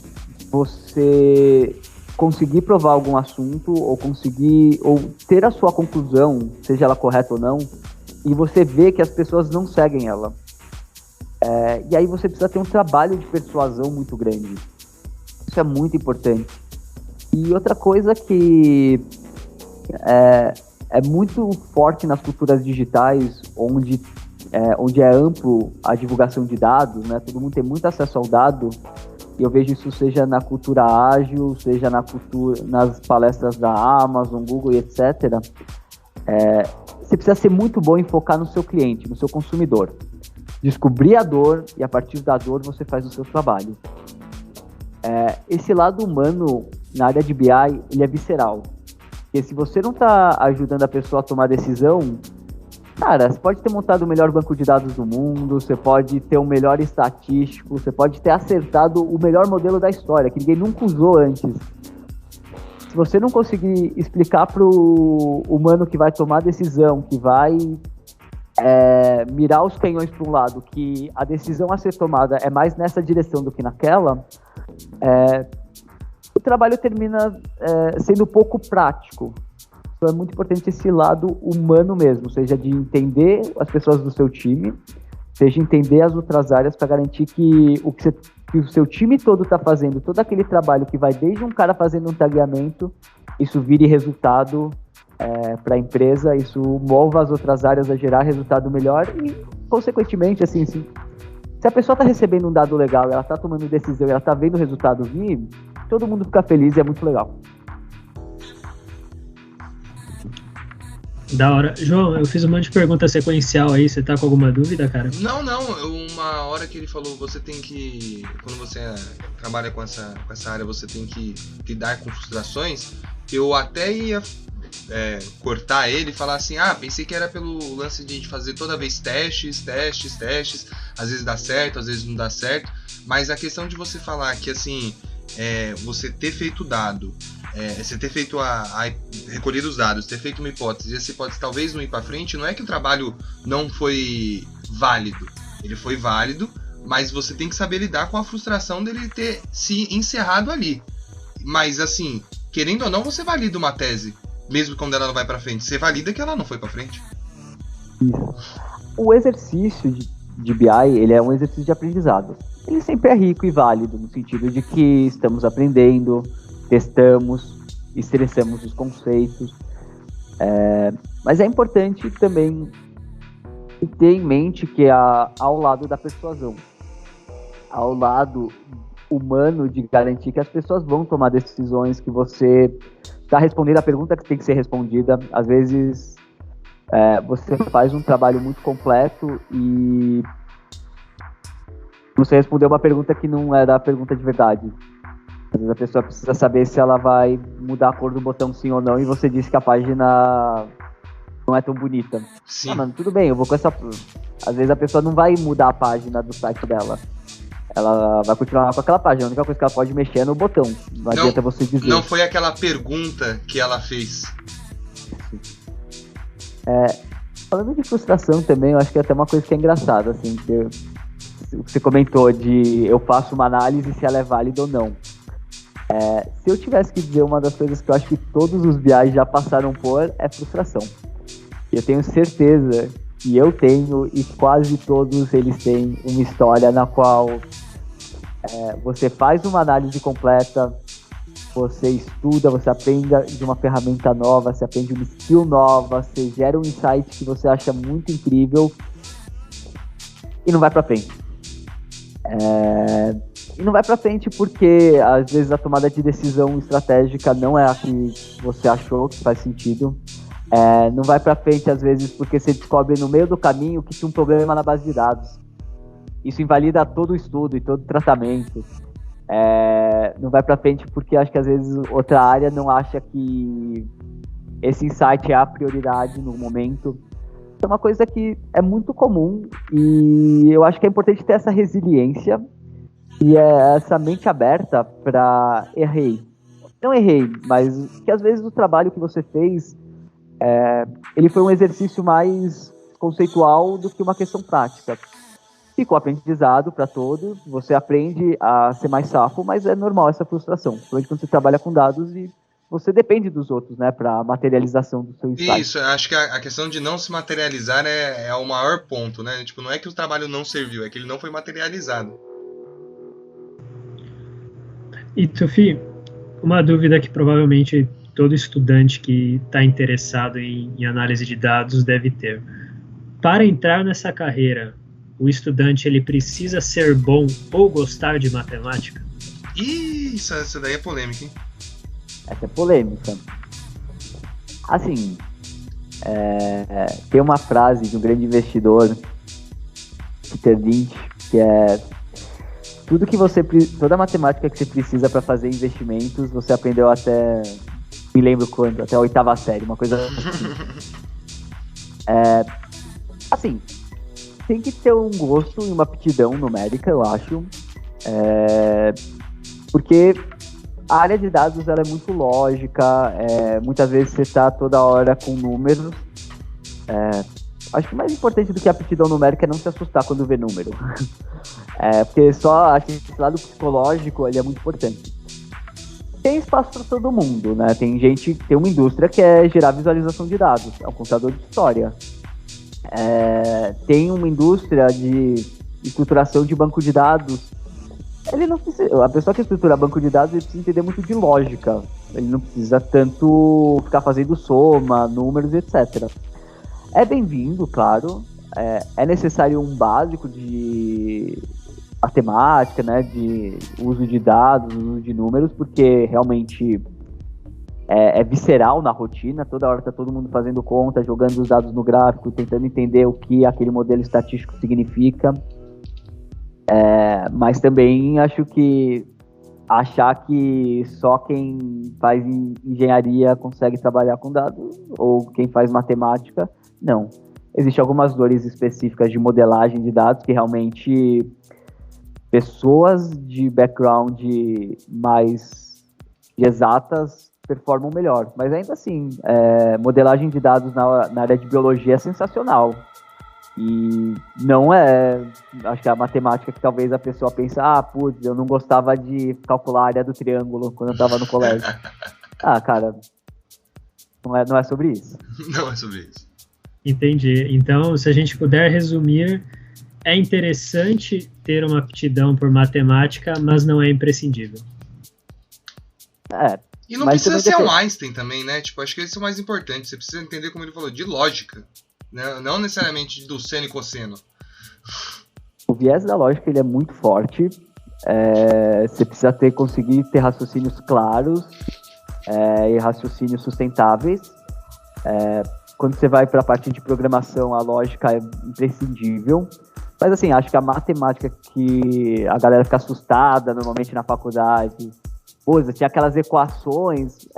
você conseguir provar algum assunto ou ter a sua conclusão, seja ela correta ou não, e você vê que as pessoas não seguem ela. E aí você precisa ter um trabalho de persuasão muito grande. Isso é muito importante. E outra coisa que é muito forte nas culturas digitais, onde é amplo a divulgação de dados, né? Todo mundo tem muito acesso ao dado, e eu vejo isso seja na cultura ágil, seja nas palestras da Amazon, Google e etc. Você precisa ser muito bom em focar no seu cliente, no seu consumidor. Descobrir a dor e a partir da dor você faz o seu trabalho. Esse lado humano na área de BI, ele é visceral. Porque se você não está ajudando a pessoa a tomar decisão, cara, você pode ter montado o melhor banco de dados do mundo, você pode ter o melhor estatístico, você pode ter acertado o melhor modelo da história, que ninguém nunca usou antes. Se você não conseguir explicar para o humano que vai tomar a decisão, que vai mirar os canhões para um lado, que a decisão a ser tomada é mais nessa direção do que naquela, o trabalho termina sendo pouco prático. Então é muito importante esse lado humano mesmo, seja de entender as pessoas do seu time, seja entender as outras áreas para garantir que o seu time todo está fazendo, todo aquele trabalho que vai desde um cara fazendo um tagueamento, isso vire resultado para a empresa, isso mova as outras áreas a gerar resultado melhor e, consequentemente, assim, se a pessoa está recebendo um dado legal, ela está tomando decisão, ela está vendo o resultado vir, todo mundo fica feliz e é muito legal. Da hora. João, eu fiz um monte de pergunta sequencial aí, você tá com alguma dúvida, cara? Não, uma hora que ele falou, você tem que, quando você trabalha com essa área, você tem que lidar com frustrações, eu até ia cortar ele e falar assim, pensei que era pelo lance de fazer toda vez testes, às vezes dá certo, às vezes não dá certo, mas a questão de você falar que assim, você ter feito dado, você ter feito recolhido os dados, ter feito uma hipótese, e essa hipótese talvez não ir para frente, não é que o trabalho não foi válido, ele foi válido, mas você tem que saber lidar com a frustração dele ter se encerrado ali. Mas assim, querendo ou não, você valida uma tese, mesmo quando ela não vai para frente, você valida que ela não foi para frente. O exercício de BI, ele é um exercício de aprendizado. Ele sempre é rico e válido, no sentido de que estamos aprendendo, testamos, estressamos os conceitos, mas é importante também ter em mente que ao lado da persuasão, ao lado humano de garantir que as pessoas vão tomar decisões, que você está respondendo a pergunta que tem que ser respondida. Às vezes você faz um trabalho muito completo e você respondeu uma pergunta que não era a pergunta de verdade. Às vezes a pessoa precisa saber se ela vai mudar a cor do botão sim ou não, e você disse que a página não é tão bonita. Sim. Ah, mano, tudo bem, eu vou com essa... Às vezes a pessoa não vai mudar a página do site dela. Ela vai continuar com aquela página. A única coisa que ela pode mexer é no botão. Não adianta você dizer. Não foi aquela pergunta que ela fez. Falando de frustração também, eu acho que é até uma coisa que é engraçada, assim, que você comentou de eu faço uma análise se ela é válida ou não. Se eu tivesse que dizer uma das coisas que eu acho que todos os BIs já passaram por, é frustração. Eu tenho certeza que eu tenho e quase todos eles têm uma história na qual você faz uma análise completa, você estuda, você aprende de uma ferramenta nova, você aprende uma skill nova, você gera um insight que você acha muito incrível e não vai pra frente. E não vai pra frente porque às vezes a tomada de decisão estratégica não é a que você achou que faz sentido. Não vai pra frente às vezes porque você descobre no meio do caminho que tinha um problema na base de dados. Isso invalida todo o estudo e todo o tratamento. Não vai pra frente porque acho que às vezes outra área não acha que esse insight é a prioridade no momento. É uma coisa que é muito comum e eu acho que é importante ter essa resiliência e essa mente aberta para não errei, mas que às vezes o trabalho que você fez ele foi um exercício mais conceitual do que uma questão prática. Ficou aprendizado para todos, você aprende a ser mais safo, mas é normal essa frustração, principalmente quando você trabalha com dados e você depende dos outros, né, para materialização do seu insight. Isso, acho que a questão de não se materializar é o maior ponto, né? Tipo, não é que o trabalho não serviu, é que ele não foi materializado. E Tufi, uma dúvida que provavelmente todo estudante que está interessado em análise de dados deve ter. Para entrar nessa carreira, o estudante ele precisa ser bom ou gostar de matemática? Isso daí é polêmica, hein? Essa é polêmica. Assim, tem uma frase de um grande investidor, Peter Lynch, que é toda a matemática que você precisa para fazer investimentos, você aprendeu até, me lembro quando, até a 8ª série, uma coisa assim, tem que ter um gosto e uma aptidão numérica, eu acho, porque a área de dados ela é muito lógica, muitas vezes você está toda hora com números. Acho que o mais importante do que a aptidão numérica é não se assustar quando vê número. Porque só acho que esse lado psicológico ele é muito importante. Tem espaço para todo mundo, né? Tem uma indústria que é gerar visualização de dados, é um contador de história. Tem uma indústria de estruturação de banco de dados. A pessoa que estrutura banco de dados ele precisa entender muito de lógica. Ele não precisa tanto ficar fazendo soma, números, etc. É bem-vindo, claro. É necessário um básico de matemática, né, de uso de dados, uso de números, porque realmente é visceral na rotina. Toda hora está todo mundo fazendo conta, jogando os dados no gráfico, tentando entender o que aquele modelo estatístico significa. Mas também acho que achar que só quem faz engenharia consegue trabalhar com dados, ou quem faz matemática, não. Existem algumas dores específicas de modelagem de dados que realmente pessoas de background mais exatas performam melhor. Mas ainda assim, modelagem de dados na área de biologia é sensacional. E não acho que é a matemática que talvez a pessoa pense, putz, eu não gostava de calcular a área do triângulo quando eu estava no colégio. Cara, não é sobre isso. Não é sobre isso. Entendi. Então, se a gente puder resumir, é interessante ter uma aptidão por matemática, mas não é imprescindível. E não precisa ser um Einstein também, né? Tipo, acho que esse é o mais importante. Você precisa entender, como ele falou, de lógica. Não necessariamente do seno e cosseno. O viés da lógica ele é muito forte. Você precisa conseguir ter raciocínios claros e raciocínios sustentáveis. Quando você vai para a parte de programação, a lógica é imprescindível. Mas assim, acho que a matemática que a galera fica assustada normalmente na faculdade, tinha aquelas equações,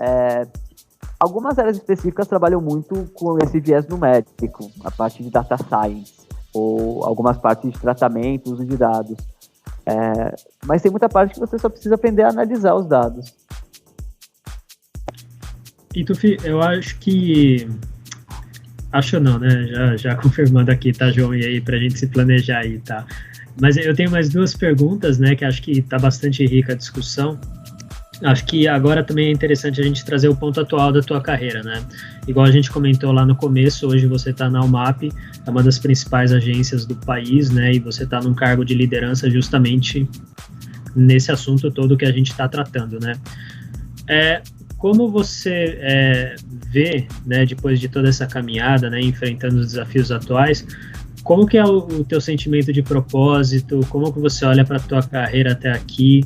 Algumas áreas específicas trabalham muito com esse viés numérico, a parte de data science, ou algumas partes de tratamento, uso de dados. Mas tem muita parte que você só precisa aprender a analisar os dados. E Tufi, eu acho que... Acho não, né? Já confirmando aqui, tá, João? E aí, pra gente se planejar aí, tá? Mas eu tenho mais duas perguntas, né? Que acho que tá bastante rica a discussão. Acho que agora também é interessante a gente trazer o ponto atual da tua carreira, né? Igual a gente comentou lá no começo, hoje você está na UMAP, é uma das principais agências do país, né? E você está num cargo de liderança justamente nesse assunto todo que a gente está tratando, né? Como você vê, né, depois de toda essa caminhada, né, enfrentando os desafios atuais, como que é o teu sentimento de propósito? Como que você olha para a tua carreira até aqui?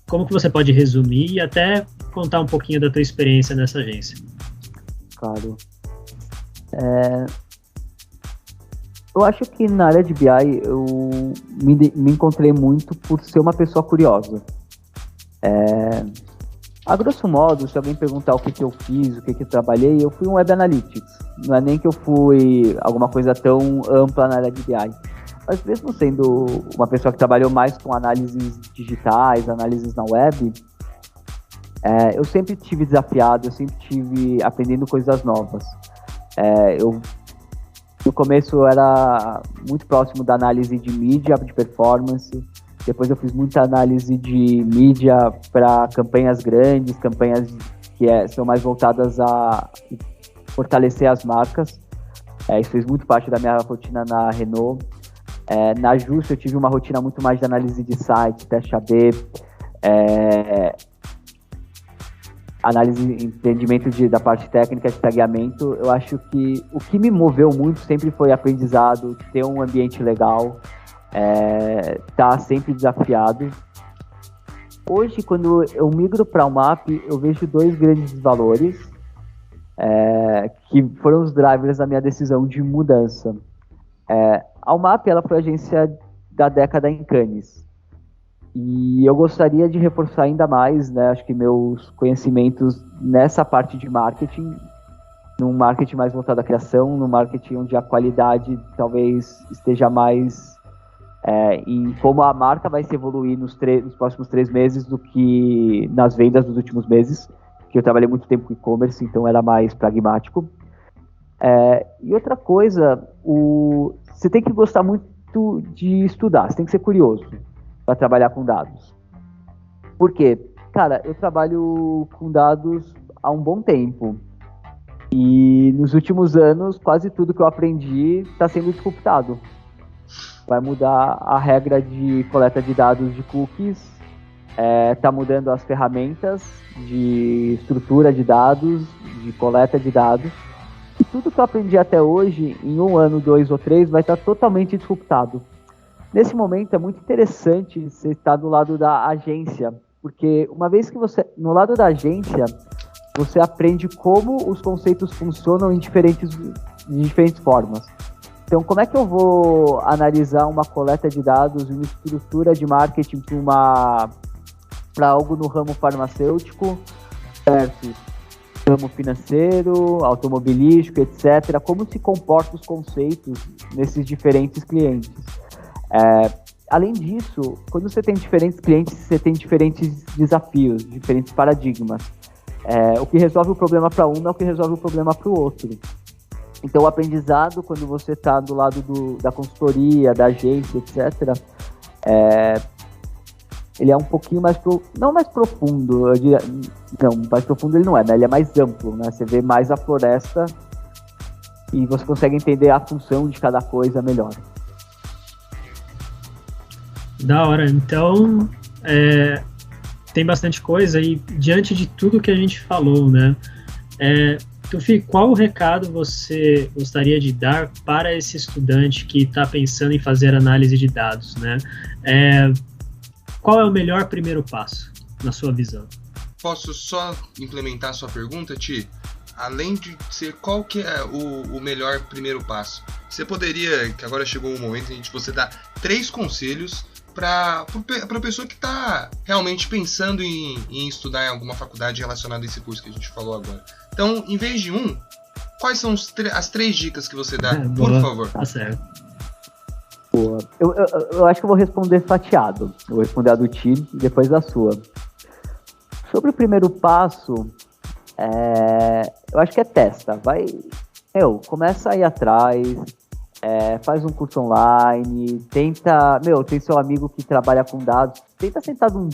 Como que você pode resumir e até contar um pouquinho da tua experiência nessa agência? Claro. Eu acho que na área de BI eu me encontrei muito por ser uma pessoa curiosa. A grosso modo, se alguém perguntar o que eu fiz, o que eu trabalhei, eu fui um Web Analytics. Não é nem que eu fui alguma coisa tão ampla na área de BI. Mas mesmo sendo uma pessoa que trabalhou mais com análises digitais, análises na web, eu sempre tive desafiado, eu sempre tive aprendendo coisas novas. No começo eu era muito próximo da análise de mídia, de performance. Depois eu fiz muita análise de mídia para campanhas grandes, campanhas que são mais voltadas a fortalecer as marcas. Isso fez muito parte da minha rotina na Renault. Na Justo eu tive uma rotina muito mais de análise de site, teste AB, análise, entendimento da parte técnica de tagueamento. Eu acho que o que me moveu muito sempre foi aprendizado, ter um ambiente legal, tá sempre desafiado. Hoje, quando eu migro para o MAP, eu vejo dois grandes valores que foram os drivers da minha decisão de mudança. A UMAP, ela foi a agência da década em Cannes. E eu gostaria de reforçar ainda mais, né, acho que meus conhecimentos nessa parte de marketing, num marketing mais voltado à criação, num marketing onde a qualidade talvez esteja mais em como a marca vai se evoluir nos próximos 3 meses do que nas vendas dos últimos meses, que eu trabalhei muito tempo com e-commerce, então era mais pragmático. E outra coisa, você tem que gostar muito de estudar, você tem que ser curioso para trabalhar com dados. Por quê? Cara, eu trabalho com dados há um bom tempo e nos últimos anos quase tudo que eu aprendi está sendo disruptado. Vai mudar a regra de coleta de dados de cookies, está mudando as ferramentas de estrutura de dados, de coleta de dados. E tudo que eu aprendi até hoje, em 1 ano, 2 ou 3, vai estar totalmente disruptado. Nesse momento é muito interessante você estar do lado da agência, porque uma vez que você, no lado da agência, você aprende como os conceitos funcionam de diferentes formas. Então, como é que eu vou analisar uma coleta de dados, uma estrutura de marketing para algo no ramo farmacêutico versus ramo financeiro, automobilístico, etc. Como se comportam os conceitos nesses diferentes clientes. Além disso, quando você tem diferentes clientes, você tem diferentes desafios, diferentes paradigmas. O que resolve o problema para um não é o que resolve o problema para o outro. Então, o aprendizado, quando você está do lado da consultoria, da agência, etc., ele é um pouquinho mais, não mais profundo, eu diria, não, mais profundo ele não é, né? Ele é mais amplo, né? Você vê mais a floresta e você consegue entender a função de cada coisa melhor. Da hora, então tem bastante coisa e diante de tudo que a gente falou, né? Tufi, qual o recado você gostaria de dar para esse estudante que está pensando em fazer análise de dados, né? Qual é o melhor primeiro passo, na sua visão? Posso só implementar a sua pergunta, Ti? Além de ser qual que é o melhor primeiro passo, você poderia, que agora chegou o momento em que você dá 3 conselhos para a pessoa que está realmente pensando em estudar em alguma faculdade relacionada a esse curso que a gente falou agora. Então, em vez de um, quais são as 3 dicas que você dá, por Boa, favor? Tá certo. Boa. Eu acho que eu vou responder fatiado. Eu vou responder a do Ti e depois a sua. Sobre o primeiro passo, eu acho que é testa. Começa a ir atrás, faz um curso online, tem seu amigo que trabalha com dados, tenta sentar um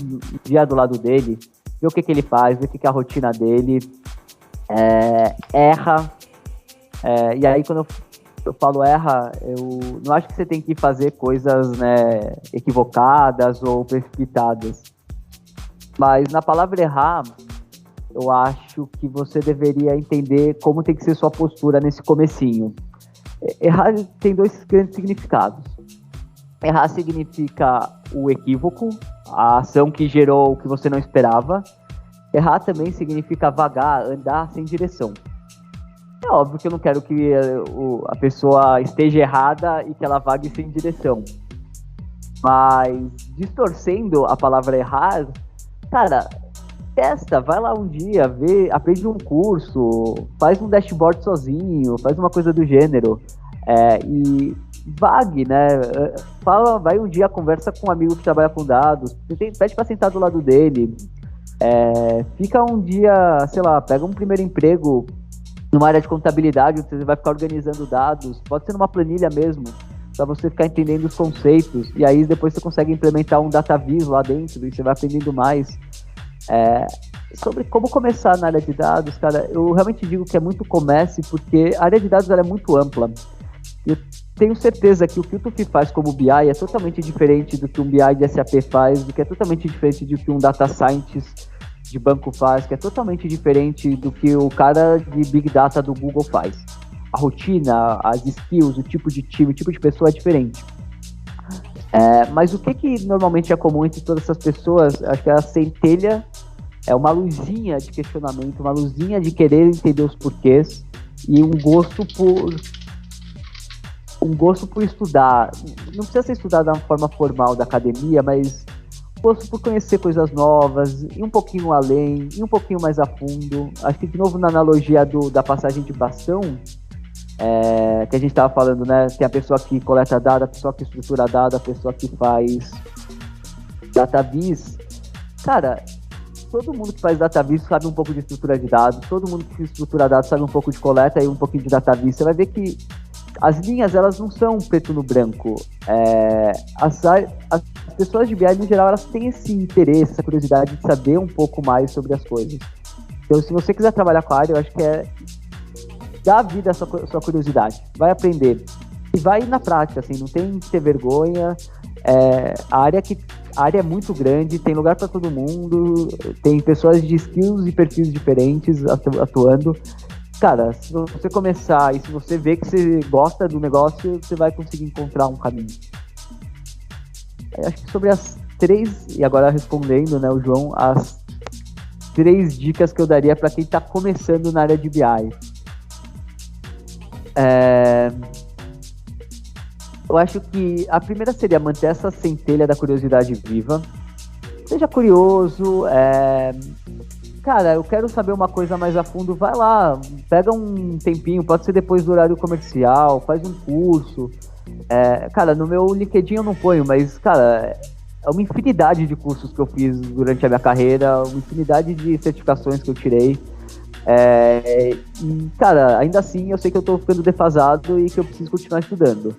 dia do lado dele, ver o que ele faz, ver o que é a rotina dele, erra, e aí quando eu falo erra, eu não acho que você tem que fazer coisas, né, equivocadas ou precipitadas, mas na palavra errar, eu acho que você deveria entender como tem que ser sua postura nesse comecinho. Errar tem 2 grandes significados. Errar significa o equívoco, a ação que gerou o que você não esperava. Errar também significa vagar, andar sem direção. É óbvio que eu não quero que a pessoa esteja errada e que ela vague sem direção. Mas, distorcendo a palavra errar, cara, testa, vai lá um dia, aprende um curso, faz um dashboard sozinho, faz uma coisa do gênero, e vague, né? Vai um dia, conversa com um amigo que trabalha com dados, pede pra sentar do lado dele, fica um dia, sei lá, pega um primeiro emprego numa área de contabilidade, onde você vai ficar organizando dados, pode ser numa planilha mesmo, para você ficar entendendo os conceitos, e aí depois você consegue implementar um DataVis lá dentro, e você vai aprendendo mais. Sobre como começar na área de dados, cara, eu realmente digo que é muito comece, porque a área de dados ela é muito ampla. Eu tenho certeza que o que o Tufi faz como BI é totalmente diferente do que um BI de SAP faz, do que é totalmente diferente do que um Data Scientist de banco faz, que é totalmente diferente do que o cara de Big Data do Google faz. A rotina, as skills, o tipo de time, o tipo de pessoa é diferente. Mas o que normalmente é comum entre todas essas pessoas, acho que a centelha é uma luzinha de questionamento, uma luzinha de querer entender os porquês e um gosto por estudar. Não precisa ser estudado da forma formal da academia, mas um gosto por conhecer coisas novas, ir um pouquinho além, ir um pouquinho mais a fundo. Acho que, de novo, na analogia da passagem de bastão, que a gente estava falando, né? Tem a pessoa que coleta dados, a pessoa que estrutura dados, a pessoa que faz DataVis. Cara, todo mundo que faz DataVis sabe um pouco de estrutura de dados, todo mundo que estrutura dados sabe um pouco de coleta e um pouquinho de DataVis. Você vai ver que as linhas, elas não são preto no branco. As pessoas de BI, no geral, elas têm esse interesse, essa curiosidade de saber um pouco mais sobre as coisas. Então, se você quiser trabalhar com a área, eu acho que dá vida à sua curiosidade, vai aprender e vai na prática, assim, não tem que ter vergonha. A área é muito grande, tem lugar para todo mundo, tem pessoas de skills e perfis diferentes atuando. Cara, se você começar e se você vê que você gosta do negócio, você vai conseguir encontrar um caminho. Eu acho que sobre as 3, e agora respondendo, né, o João, as 3 dicas que eu daria para quem está começando na área de BI. Eu acho que a primeira seria manter essa centelha da curiosidade viva. Seja curioso, cara, eu quero saber uma coisa mais a fundo, vai lá, pega um tempinho, pode ser depois do horário comercial, faz um curso. Cara, no meu LinkedIn eu não ponho, mas, cara, é uma infinidade de cursos que eu fiz durante a minha carreira, uma infinidade de certificações que eu tirei. E, cara, ainda assim eu sei que eu tô ficando defasado e que eu preciso continuar estudando.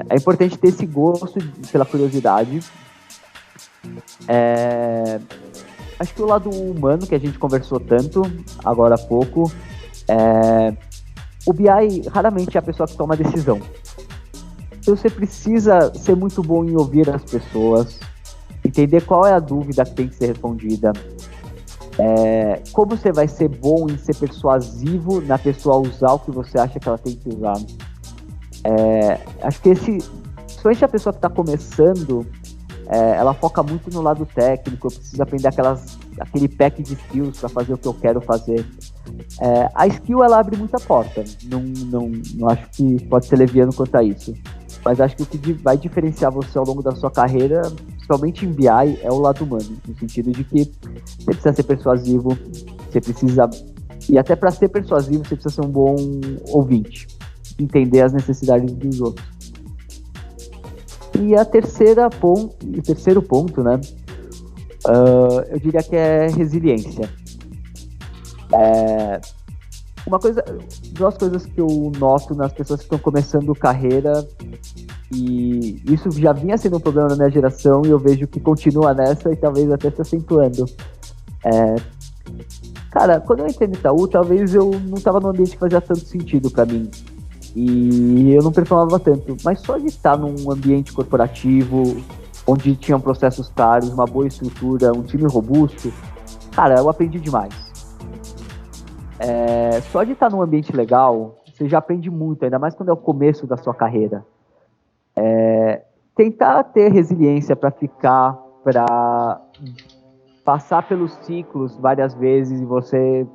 É importante ter esse gosto pela curiosidade. Acho que o lado humano, que a gente conversou tanto agora há pouco, o BI raramente é a pessoa que toma a decisão. Então você precisa ser muito bom em ouvir as pessoas, entender qual é a dúvida que tem que ser respondida, como você vai ser bom em ser persuasivo na pessoa usar o que você acha que ela tem que usar. Acho que principalmente a pessoa que está começando, ela foca muito no lado técnico. Eu preciso aprender aquele pack de skills para fazer o que eu quero fazer. A skill, ela abre muita porta. Não acho que pode ser leviano quanto a isso. Mas acho que o que vai diferenciar você ao longo da sua carreira, principalmente em BI, é o lado humano. No sentido de que você precisa ser persuasivo, você precisa E até para ser persuasivo, você precisa ser um bom ouvinte, entender as necessidades dos outros. E o terceiro ponto, né? Eu diria que é resiliência. Duas coisas que eu noto nas pessoas que estão começando carreira, e isso já vinha sendo um problema na minha geração, e eu vejo que continua nessa e talvez até se acentuando. Cara, quando eu entrei no Itaú, talvez eu não estava num ambiente que fazia tanto sentido para mim, e eu não performava tanto, mas só de estar num ambiente corporativo, onde tinham processos claros, uma boa estrutura, um time robusto, cara, eu aprendi demais. Só de estar num ambiente legal, você já aprende muito, ainda mais quando é o começo da sua carreira. Tentar ter resiliência para passar pelos ciclos várias vezes e você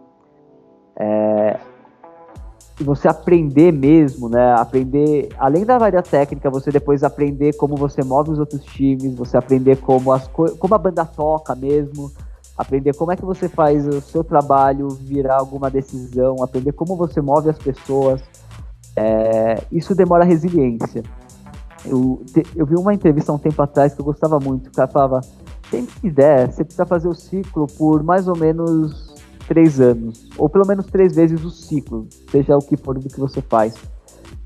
aprender mesmo, né? Aprender, além da área técnica, você depois aprender como você move os outros times, você aprender como a banda toca mesmo, aprender como é que você faz o seu trabalho virar alguma decisão, aprender como você move as pessoas. Isso demora resiliência. Eu vi uma entrevista há um tempo atrás que eu gostava muito. O cara falava: sempre que der, você precisa fazer o ciclo por mais ou menos 3 anos, ou pelo menos 3 vezes o ciclo, seja o que for do que você faz.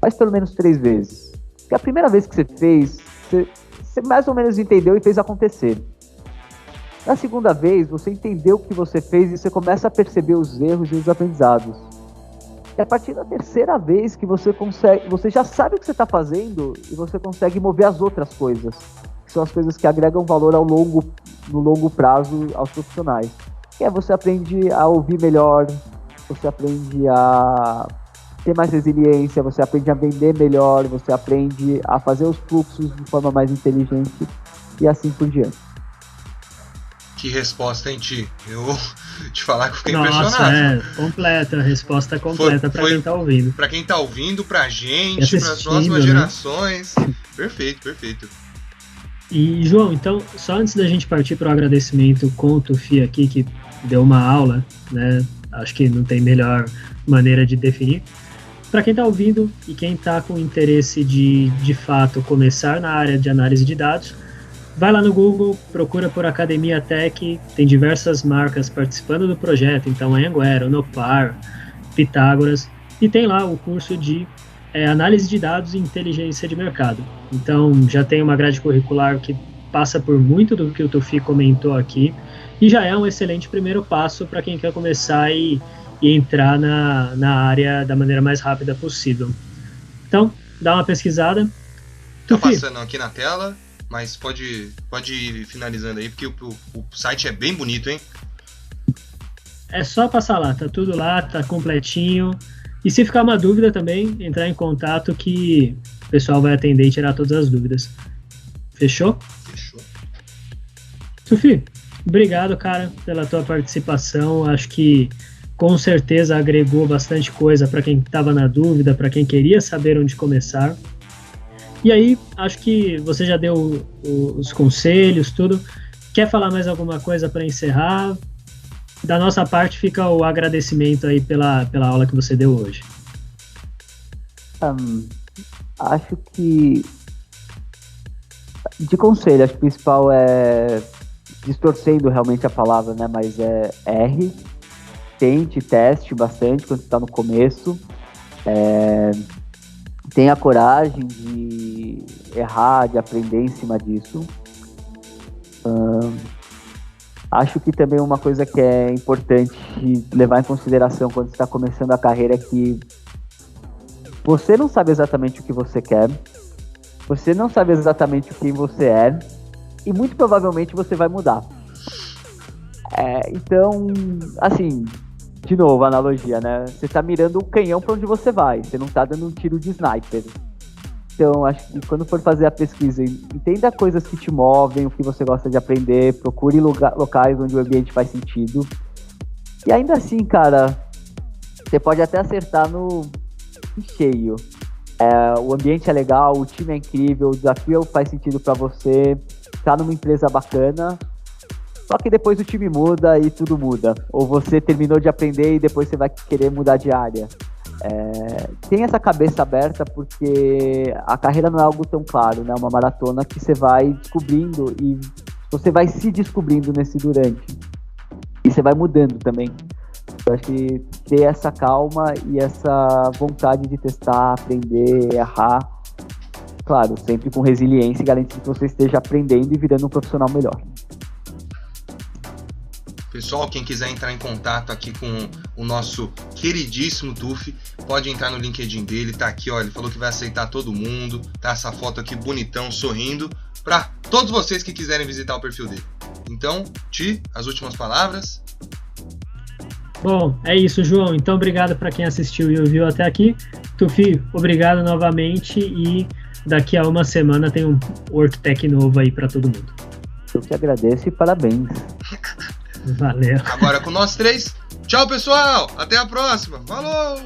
Faz pelo menos 3 vezes. Porque a primeira vez que você fez, você mais ou menos entendeu e fez acontecer. Na segunda vez, você entendeu o que você fez e você começa a perceber os erros e os aprendizados. E a partir da terceira vez que você já sabe o que você está fazendo e você consegue mover as outras coisas, que são as coisas que agregam valor no longo prazo aos profissionais. Que você aprende a ouvir melhor, você aprende a ter mais resiliência, você aprende a vender melhor, você aprende a fazer os fluxos de forma mais inteligente e assim por diante. Que resposta, hein, Ti? Eu te falar que eu fiquei Nossa, impressionado. Completa, resposta completa para quem tá ouvindo. Para quem tá ouvindo, pra gente, para as próximas gerações. Perfeito. E, João, então, só antes da gente partir para o agradecimento com o Tufi aqui, que deu uma aula, né? Acho que não tem melhor maneira de definir. Para quem está ouvindo e quem está com interesse de fato começar na área de análise de dados, vai lá no Google, procura por Academia Tech, tem diversas marcas participando do projeto, então Anguera, Nopar, Pitágoras, e tem lá o curso de análise de dados e inteligência de mercado. Então já tem uma grade curricular que passa por muito do que o Tufi comentou aqui, e já é um excelente primeiro passo para quem quer começar e entrar na área da maneira mais rápida possível. Então, dá uma pesquisada. Tá passando aqui na tela, mas pode ir finalizando aí, porque o site é bem bonito, hein? É só passar lá, tá tudo lá, tá completinho. E se ficar uma dúvida também, entrar em contato que o pessoal vai atender e tirar todas as dúvidas. Fechou? Fechou. Tufi, obrigado, cara, pela tua participação. Acho que com certeza agregou bastante coisa para quem estava na dúvida, para quem queria saber onde começar. E aí, acho que você já deu os conselhos, tudo. Quer falar mais alguma coisa para encerrar? Da nossa parte, fica o agradecimento aí pela aula que você deu hoje. Acho que de conselho, acho que o principal é, distorcendo realmente a palavra, né? Mas é R. Teste bastante quando está no começo. Tenha coragem de errar, de aprender em cima disso. Acho que também uma coisa que é importante levar em consideração quando você está começando a carreira é que você não sabe exatamente o que você quer, você não sabe exatamente quem você é, e muito provavelmente você vai mudar. Então, assim, de novo, a analogia, né? Você tá mirando um canhão para onde você vai, você não tá dando um tiro de sniper. Então, acho que quando for fazer a pesquisa, entenda coisas que te movem, o que você gosta de aprender, procure locais onde o ambiente faz sentido. E ainda assim, cara, você pode até acertar no cheio. O ambiente é legal, o time é incrível, o desafio faz sentido para você, tá numa empresa bacana. Só que depois o time muda e tudo muda. Ou você terminou de aprender e depois você vai querer mudar de área. Tem essa cabeça aberta porque a carreira não é algo tão claro, né? Uma maratona que você vai descobrindo e você vai se descobrindo nesse durante. E você vai mudando também. Eu acho que ter essa calma e essa vontade de testar, aprender, errar, claro, sempre com resiliência e garantir que você esteja aprendendo e virando um profissional melhor. Pessoal, quem quiser entrar em contato aqui com o nosso queridíssimo Tufi, pode entrar no LinkedIn dele, tá aqui, ó, ele falou que vai aceitar todo mundo, tá essa foto aqui bonitão, sorrindo, para todos vocês que quiserem visitar o perfil dele. Então, Ti, as últimas palavras. Bom, é isso, João. Então, obrigado para quem assistiu e ouviu até aqui. Tufi, obrigado novamente e daqui a uma semana tem um WorkTech novo aí para todo mundo. Eu que agradeço e parabéns. Valeu. Agora com nós três. Tchau, pessoal. Até a próxima. Falou!